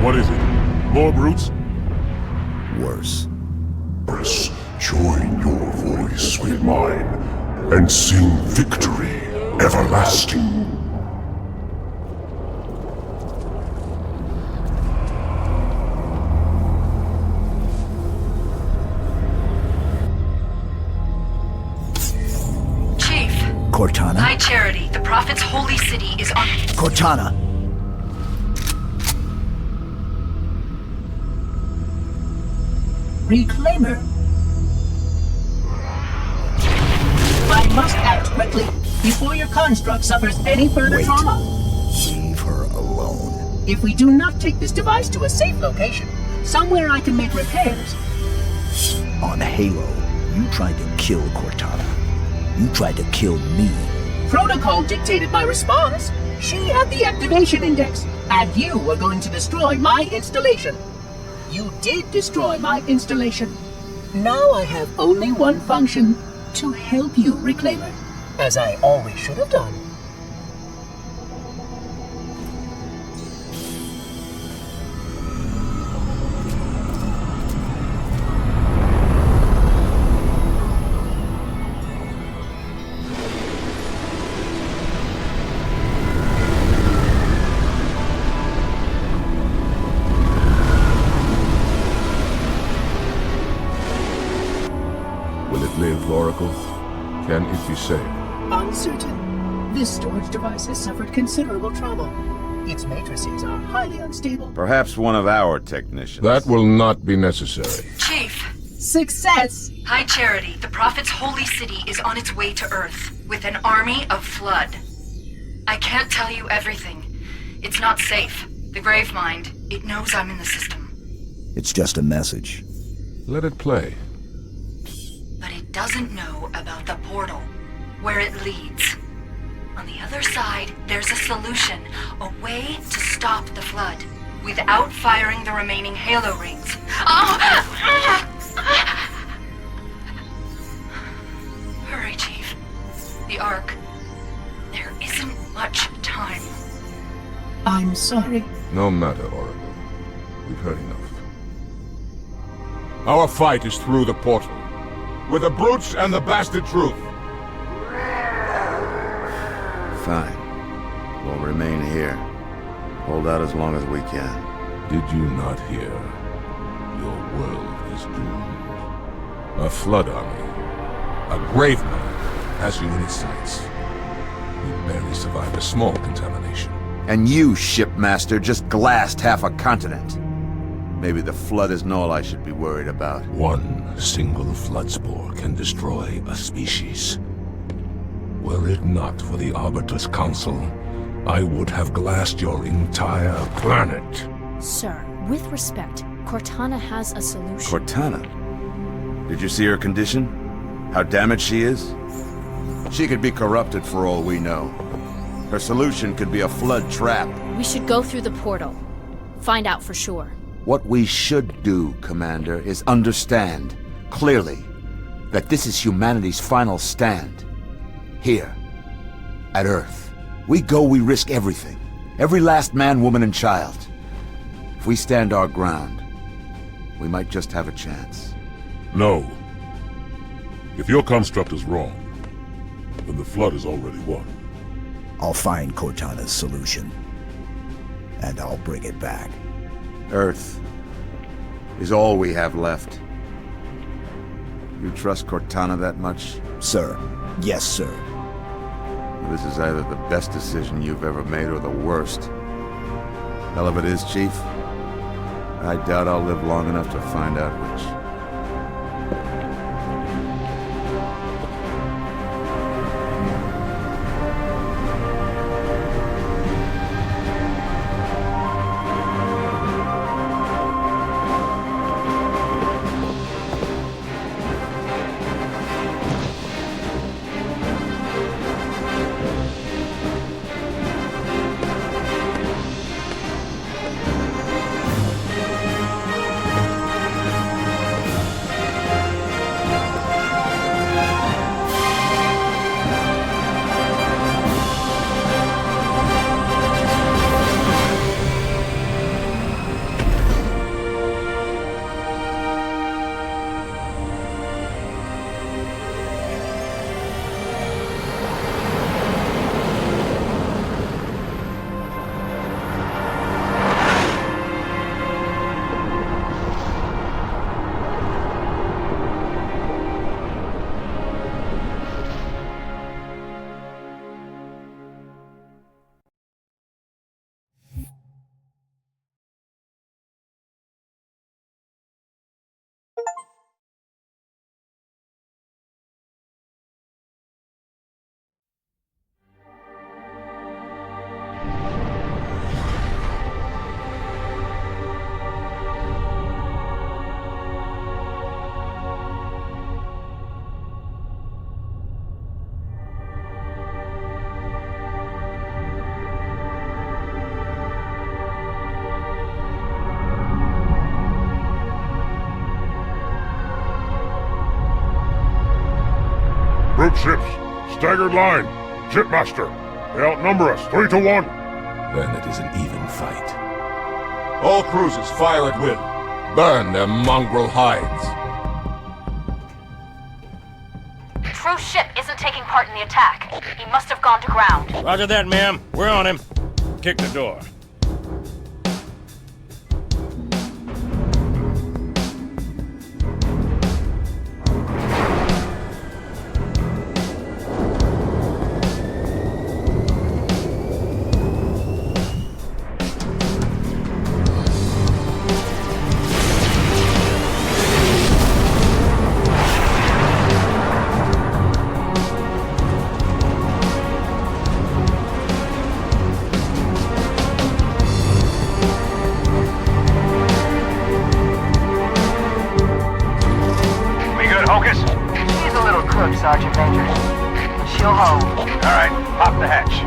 What is it? More brutes? Worse. Press, join your voice with mine, and sing victory everlasting. Chief. Cortana? High Charity, the Prophet's holy city is on... Cortana! Reclaimer. I must act quickly before your construct suffers any further Wait. trauma. Leave her alone. If we do not take this device to a safe location, somewhere I can make repairs. On Halo, you tried to kill Cortana. You tried to kill me. Protocol dictated my response. She had the activation index, and you were going to destroy my installation. You did destroy my installation. Now I have only one function, to help you, Reclaimer, as I always should have done. Will it live, Oracle? Can it be saved? Uncertain. This storage device has suffered considerable trauma. Its matrices are highly unstable. Perhaps one of our technicians. That will not be necessary. Chief. Success! High Charity, the Prophet's holy city is on its way to Earth, with an army of Flood. I can't tell you everything. It's not safe. The Gravemind, it knows I'm in the system. It's just a message. Let it play. But it doesn't know about the portal, where it leads. On the other side, there's a solution, a way to stop the Flood, without firing the remaining Halo rings. Hurry, Chief. The Ark. There isn't much time. I'm sorry. No matter, Oracle. We've heard enough. Our fight is through the portal. With the brutes and the bastard truth. Fine. We'll remain here. Hold out as long as we can. Did you not hear? Your world is doomed. A flood army. A Gravemind has you in its sights. You barely survived a small contamination. And you, shipmaster, just glassed half a continent. Maybe the flood isn't all I should be worried about. One single flood spore can destroy a species. Were it not for the Arbiter's Council, I would have glassed your entire planet. Sir, with respect, Cortana has a solution. Cortana? Did you see her condition? How damaged she is? She could be corrupted for all we know. Her solution could be a flood trap. We should go through the portal. Find out for sure. What we should do, Commander, is understand, clearly, that this is humanity's final stand. Here, at Earth. We go, we risk everything. Every last man, woman, and child. If we stand our ground, we might just have a chance. No. If your construct is wrong, then the Flood is already won. I'll find Cortana's solution. And I'll bring it back. Earth is all we have left. You trust Cortana that much? Sir. Yes, sir. This is either the best decision you've ever made or the worst. Hell of it is, Chief. I doubt I'll live long enough to find out which. ships. Staggered line. Shipmaster. They outnumber us 3-1. Then it is an even fight. All cruisers fire at will. Burn their mongrel hides. True's ship isn't taking part in the attack. He must have gone to ground. Roger that, ma'am. We're on him. Kick the door. Sergeant Major. She'll hold. All right, pop the hatch.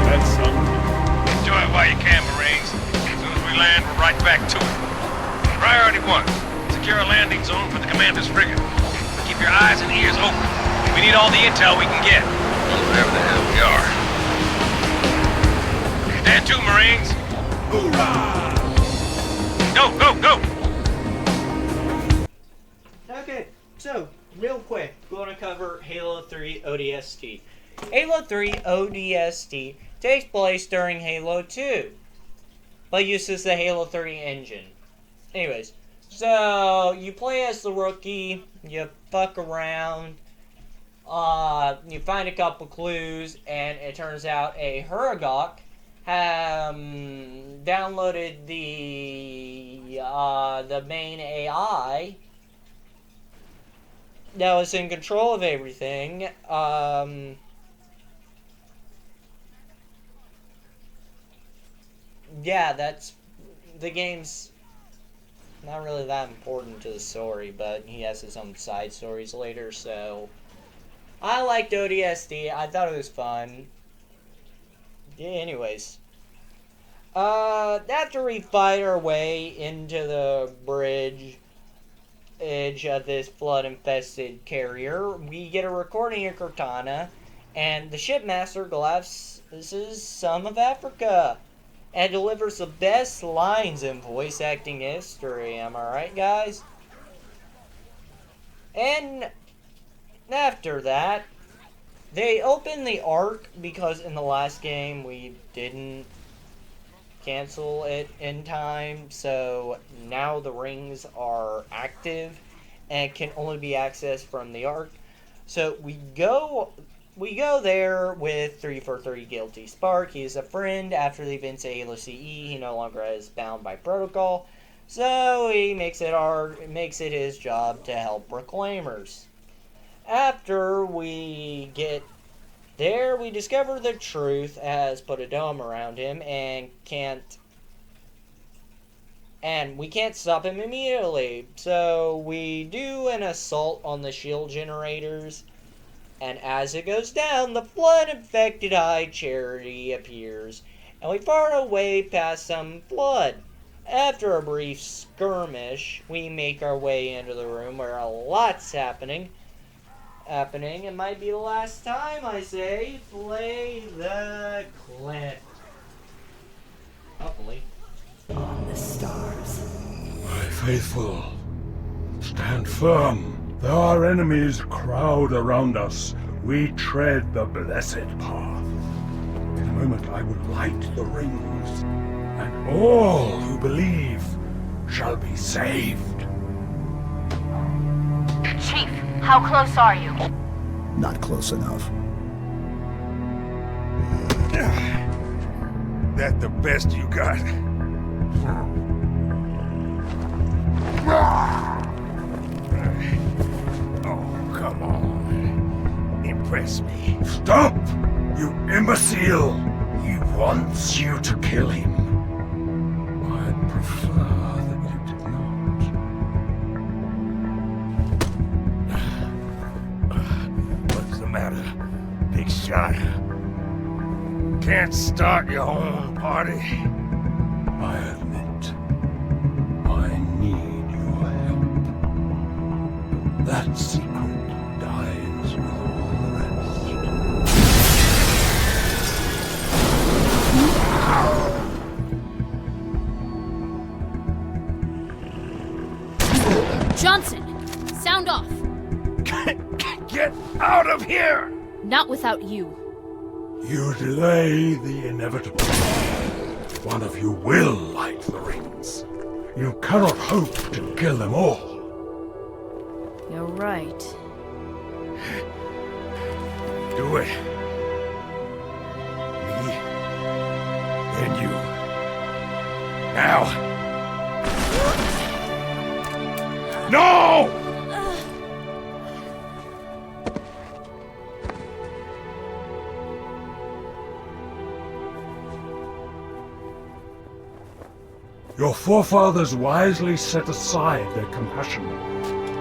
That's something. Enjoy it while you can, Marines. As soon as we land, we're right back to it. Priority 1. Secure a landing zone for the commander's frigate. Keep your eyes and ears open. We need all the intel we can get. Whatever the hell we are. Stand to, Marines. Hoorah! Go, go, go! Okay, so, real quick, we're going to cover Halo 3 ODST. Halo 3 ODST takes place during Halo 2, but uses the Halo 3 engine. Anyways, so, you play as the rookie, you fuck around, you find a couple clues, and it turns out a Huragok downloaded the main AI that was in control of everything. Yeah, that's the game's not really that important to the story, but he has his own side stories later, so I liked ODST. I thought it was fun. Yeah, anyways. After we fight our way into the edge of this flood-infested carrier, we get a recording of Cortana, and the shipmaster collapses some of Africa, and delivers the best lines in voice acting history. Am I right, guys? And after that, they open the Ark because in the last game we didn't cancel it in time, so now the rings are active and can only be accessed from the Ark. So we go there with 343 Guilty Spark. He is a friend. After the events of Halo CE, he no longer is bound by protocol, so he makes it his job to help Reclaimers. After we get there, we discover the truth has put a dome around him and we can't stop him immediately. So we do an assault on the shield generators, and as it goes down, the flood-infected High Charity appears, and we fire away past some flood. After a brief skirmish, we make our way into the room where a lot's happening. It might be the last time I say, play the clip. Hopefully. On the stars. My faithful, stand firm. Though our enemies crowd around us, we tread the blessed path. In a moment I will light the rings, and all who believe shall be saved. Chief, how close are you? Not close enough. That the best you got? Oh, come on. Impress me. Stop! You imbecile! He wants you to kill him. I'd prefer that you did not. What's the matter? Big shot. can't start your own party? I admit, I need your help. That secret dies with all the rest. Johnson, sound off. Get out of here! Not without you. You delay the inevitable. One of you will light the rings. You cannot hope to kill them all. You're right. Do it. Me. And you. Now. No! Your forefathers wisely set aside their compassion,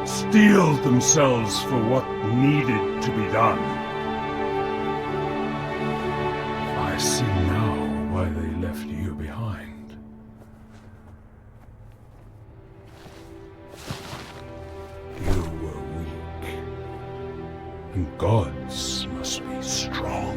steeled themselves for what needed to be done. I see now why they left you behind. You were weak, and gods must be strong.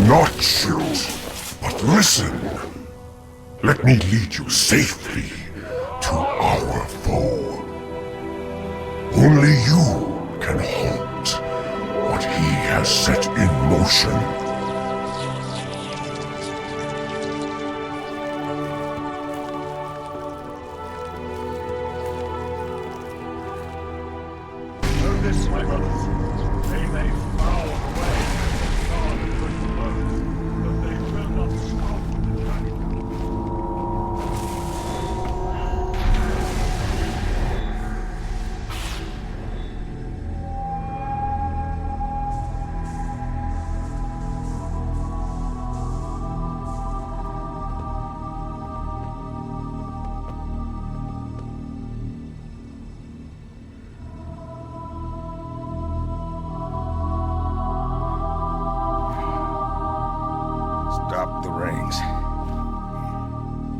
Not shoot, but listen. Let me lead you safely to our foe. Only you can halt what he has set in motion. Know this, my brothers. They may frown away. Stop the rings.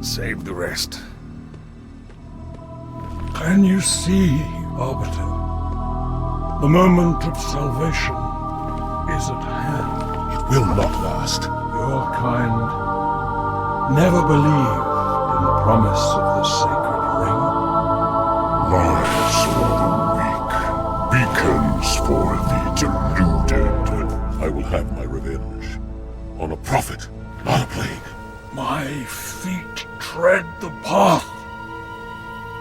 Save the rest. Can you see, Arbiter? The moment of salvation is at hand. It will not last. Your kind never believed in the promise of the sacred ring. Lies for the weak, beacons for the deluded. I will have my revenge. On a prophet, not a plague. My feet tread the path.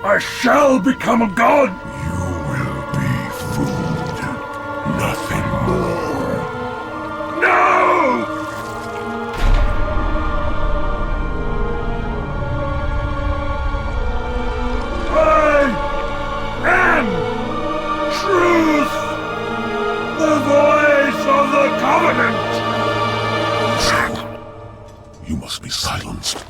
I shall become a god. You will be food, nothing more. No! I am truth, the voice of the Covenant. You must be silenced.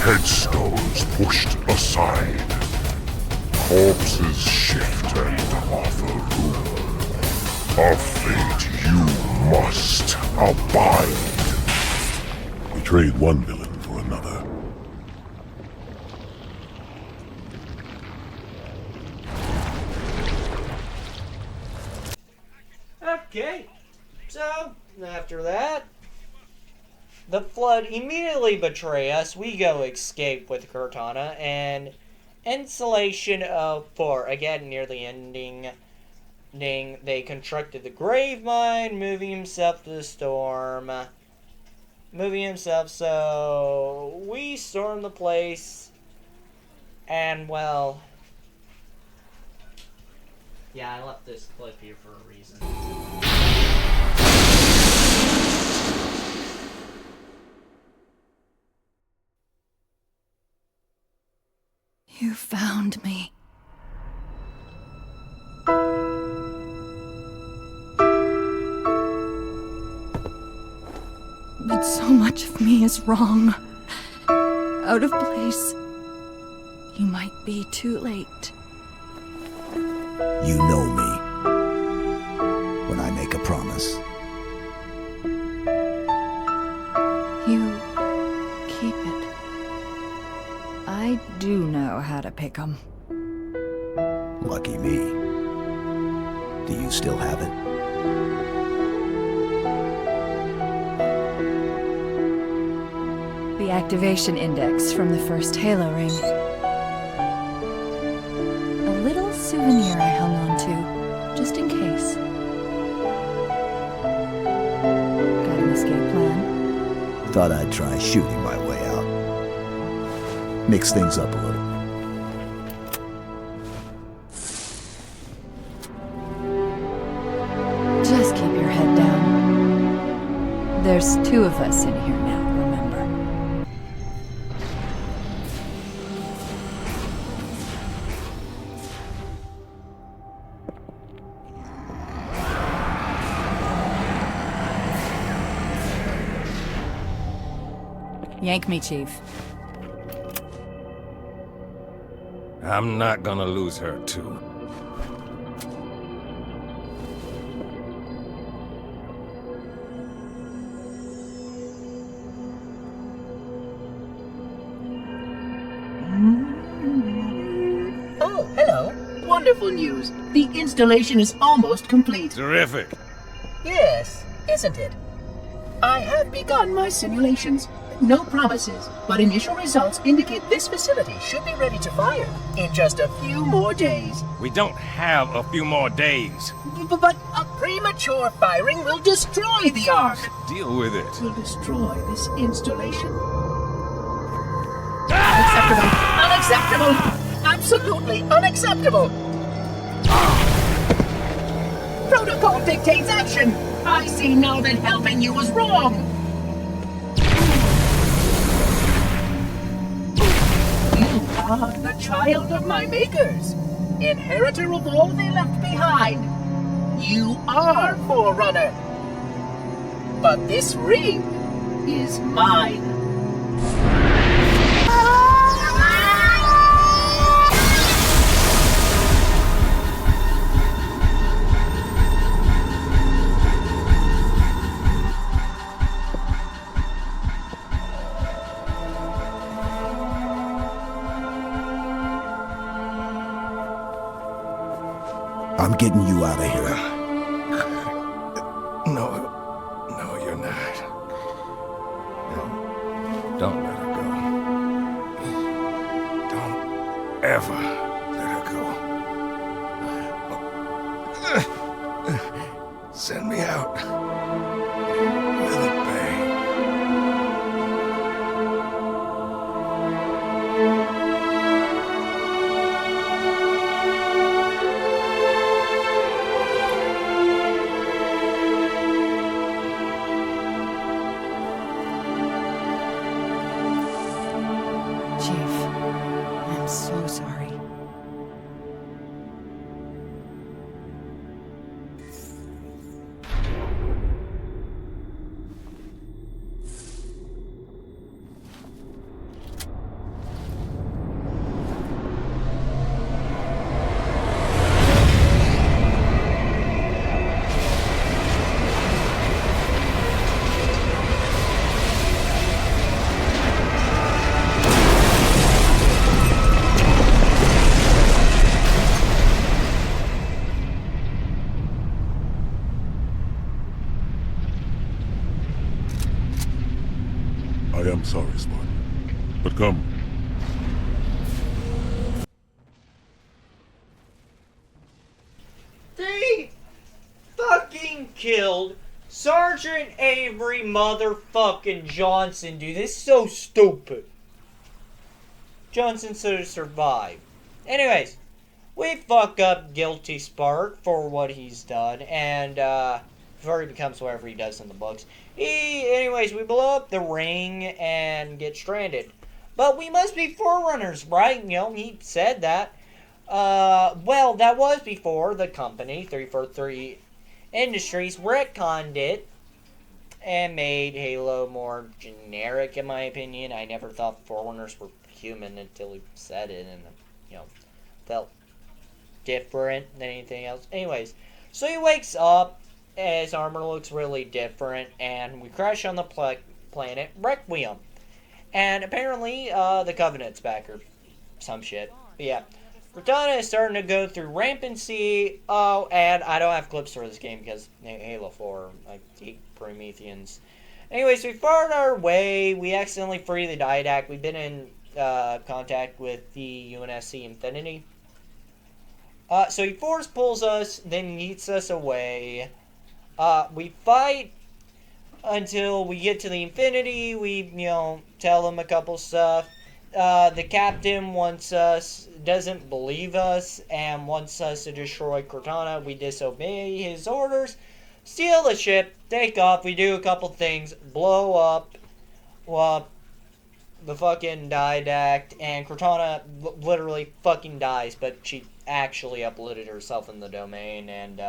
Headstones push A fate you must abide. We trade one villain for another. Okay, so after that, the Flood immediately betray us. We go escape with Cortana, and installation of 4. Again, near the ending, they constructed the grave mine, moving himself to the storm. So we storm the place, and well, yeah, I left this clip here for a reason. You found me. But so much of me is wrong. Out of place. You might be too late. You know me. When I make a promise. You keep it. I do know how to pick 'em. Lucky me. Do you still have it? The activation index from the first Halo ring. A little souvenir I hung on to, just in case. Got an escape plan? Thought I'd try shooting my way out. Mix things up a little. Just keep your head down. There's 2 of us in here now, remember? Yank me, Chief. I'm not gonna lose her, too. Oh, hello. Wonderful news. The installation is almost complete. Terrific. Yes, isn't it? I have begun my simulations. No promises, but initial results indicate this facility should be ready to fire in just a few more days. We don't have a few more days. But a premature firing will destroy the Ark. Deal with it. Will destroy this installation. Unacceptable! Unacceptable! Absolutely unacceptable! Protocol dictates action! I see now that helping you was wrong! You are the child of my makers, inheritor of all they left behind. You are Forerunner. But this ring is mine. I'm getting you out of here. No, you're not. No, don't let her go. Don't ever let her go. Send me out with a bang. So sorry. I am sorry, Spartan. But come. They fucking killed Sergeant Avery motherfucking Johnson, dude. This is so stupid. Johnson should have survived. Anyways, we fuck up Guilty Spark for what he's done, and before he becomes whatever he does in the books. Anyways, we blow up the ring and get stranded. But we must be Forerunners, right? You know, he said that. Well, that was before the company, 343 Industries, retconned it and made Halo more generic, in my opinion. I never thought Forerunners were human until he said it, and, you know, felt different than anything else. Anyways, so he wakes up, his armor looks really different, and we crash on the planet Requiem. And apparently, the Covenant's back, or some shit. But yeah. Cortana is starting to go through rampancy. Oh, and I don't have clips for this game because Halo 4, I hate Prometheans. Anyways, we fought our way. We accidentally free the Didact. We've been in contact with the UNSC Infinity. So he force pulls us, then yeets us away. We fight until we get to the Infinity. We, you know, tell them a couple stuff. The captain doesn't believe us, and wants us to destroy Cortana. We disobey his orders, steal the ship, take off. We do a couple things, blow up the fucking Didact, and Cortana literally fucking dies, but she actually uploaded herself in the domain and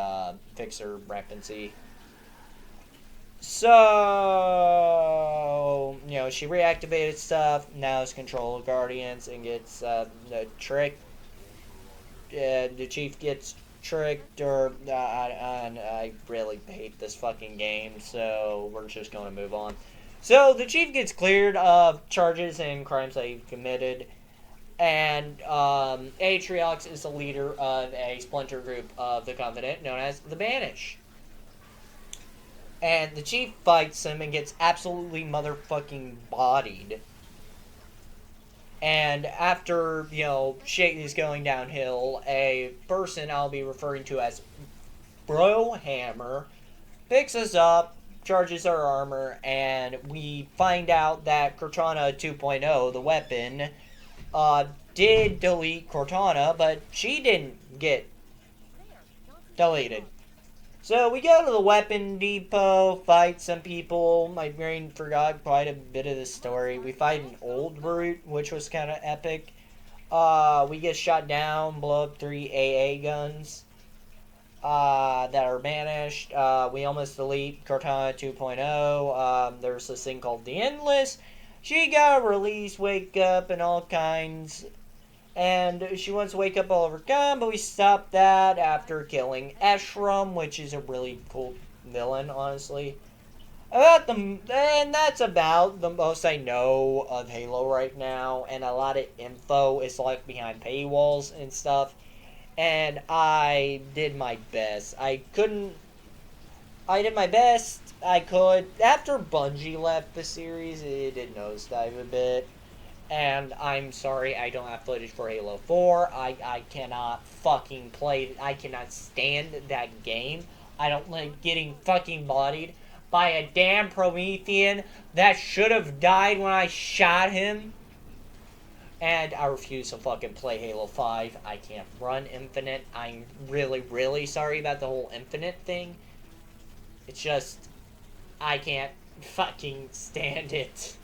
fixed her rampancy. So, you know, she reactivated stuff, now it's control of Guardians, and gets the trick. The Chief gets tricked, or I really hate this fucking game, so we're just going to move on. So, the Chief gets cleared of charges and crimes that he committed, and Atriox is the leader of a splinter group of the Covenant known as the Banish. And the Chief fights him and gets absolutely motherfucking bodied. And after, you know, shit is going downhill, a person I'll be referring to as Brohammer picks us up, charges our armor, and we find out that Cortana 2.0, the weapon, did delete Cortana, but she didn't get deleted. So we go to the weapon depot, fight some people. My brain forgot quite a bit of the story. We fight an old brute, which was kind of epic. We get shot down, blow up 3 AA guns that are banished. We almost delete Cortana 2.0. There's this thing called the Endless. She got released, wake up, and all kinds. And she wants to wake up all overcome, but we stop that after killing Eshram, which is a really cool villain, honestly. And that's about the most I know of Halo right now, and a lot of info is like behind paywalls and stuff. And I did my best. I did my best I could. After Bungie left the series, it did nosedive a bit. And I'm sorry, I don't have footage for Halo 4. I cannot fucking play. I cannot stand that game. I don't like getting fucking bodied by a damn Promethean that should have died when I shot him. And I refuse to fucking play Halo 5. I can't run Infinite. I'm really, really sorry about the whole Infinite thing. It's just, I can't fucking stand it.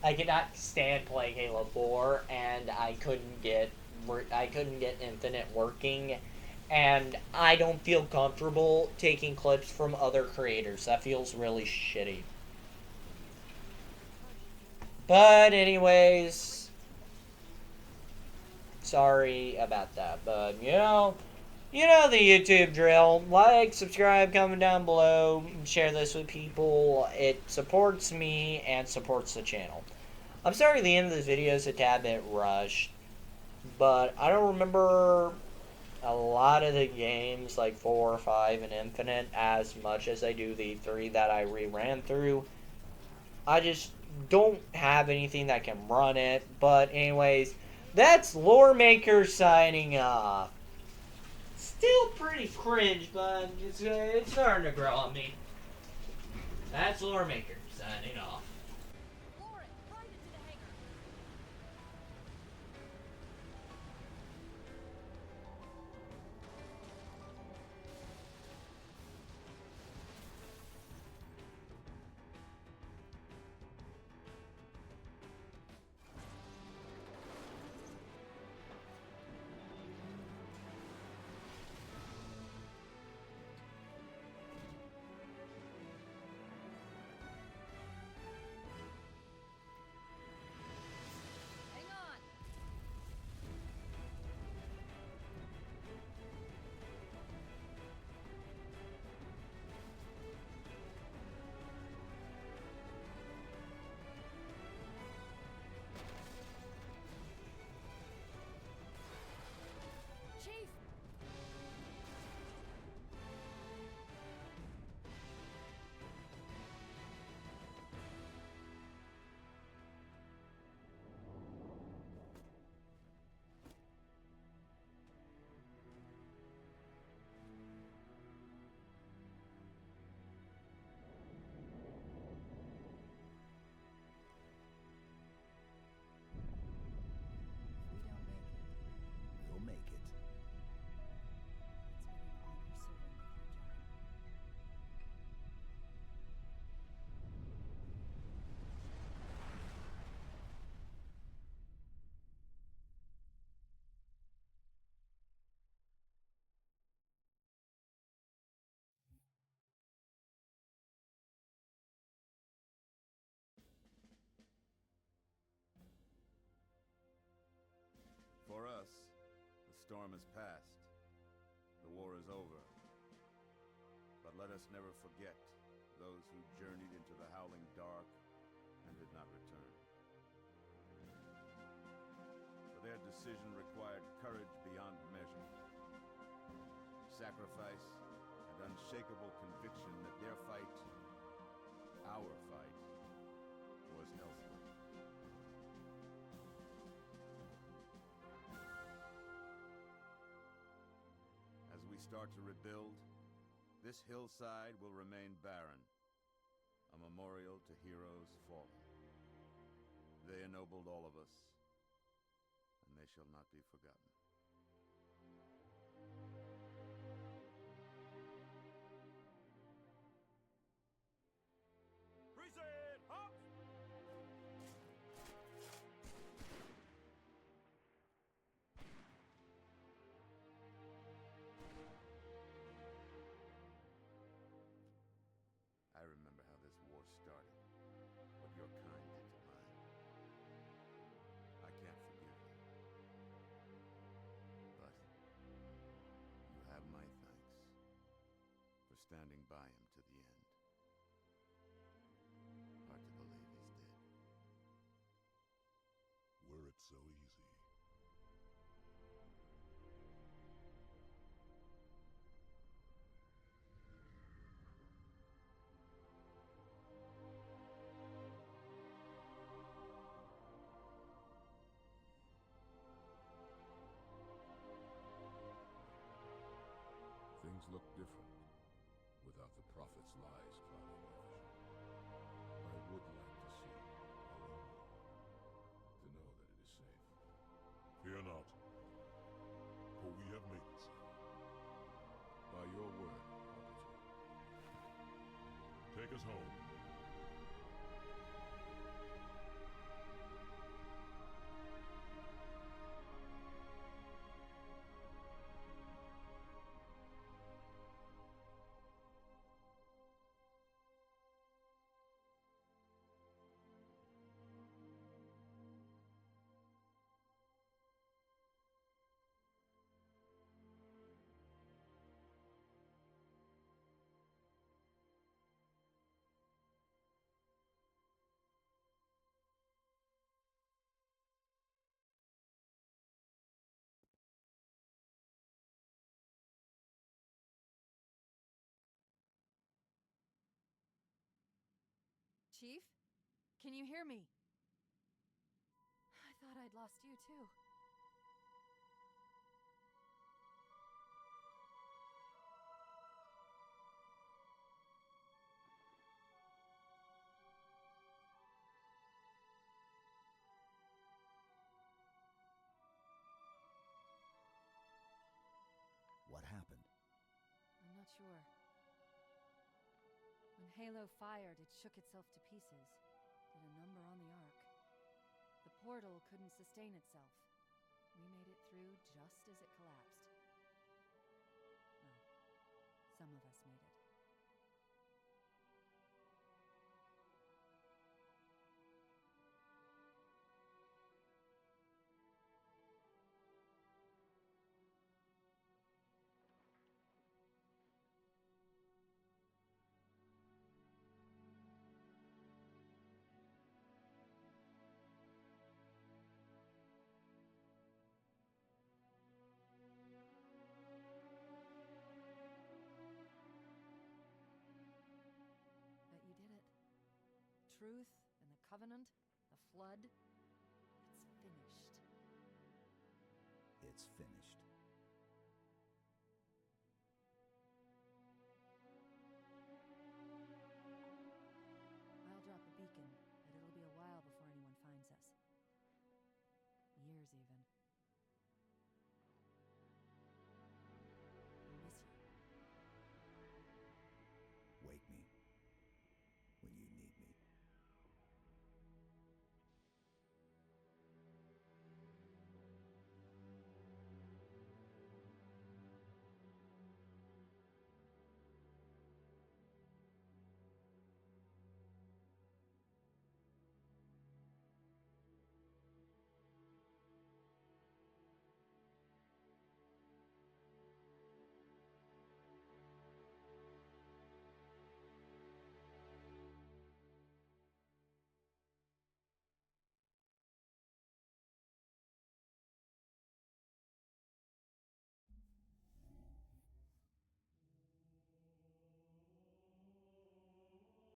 I cannot stand playing Halo 4, and I couldn't get Infinite working, and I don't feel comfortable taking clips from other creators. That feels really shitty. But anyways, sorry about that. But you know the YouTube drill. Like, subscribe, comment down below, share this with people. It supports me and supports the channel. I'm sorry the end of this video is a tad bit rushed, but I don't remember a lot of the games, like 4 or 5 and Infinite, as much as I do the 3 that I reran through. I just don't have anything that can run it. But anyways, that's Loremaker signing off. Still pretty cringe, but it's starting to grow on me. That's Loremaker signing off. Chief! We'll make it. For us, the storm has passed. The war is over. But let us never forget those who journeyed into the howling dark and did not return. For their decision required courage beyond measure, sacrifice, and unshakable conviction that their fight, our fight, was elsewhere. As we start to rebuild, this hillside will remain barren, a memorial to heroes fallen. They ennobled all of us, and they shall not be forgotten. Present! Up! I remember how this war started, what your kind did to mine. I can't forgive you. But you have my thanks for standing by him to the end. Hard to believe he's dead. Were it so easy. Things look different without the prophet's lies clouding my vision. I would like to see our own world, to know that it is safe. Fear not, for we have made it safe. By your word, Arbiter. Take us home. Chief? Can you hear me? I thought I'd lost you too. What happened? I'm not sure. When Halo fired, it shook itself to pieces. Did a number on the Ark. The portal couldn't sustain itself. We made it through just as it collapsed. Well, some of us made it. But you did it. Truth and the Covenant, the Flood, it's finished. It's finished. I'll drop a beacon, but it'll be a while before anyone finds us. Years, even.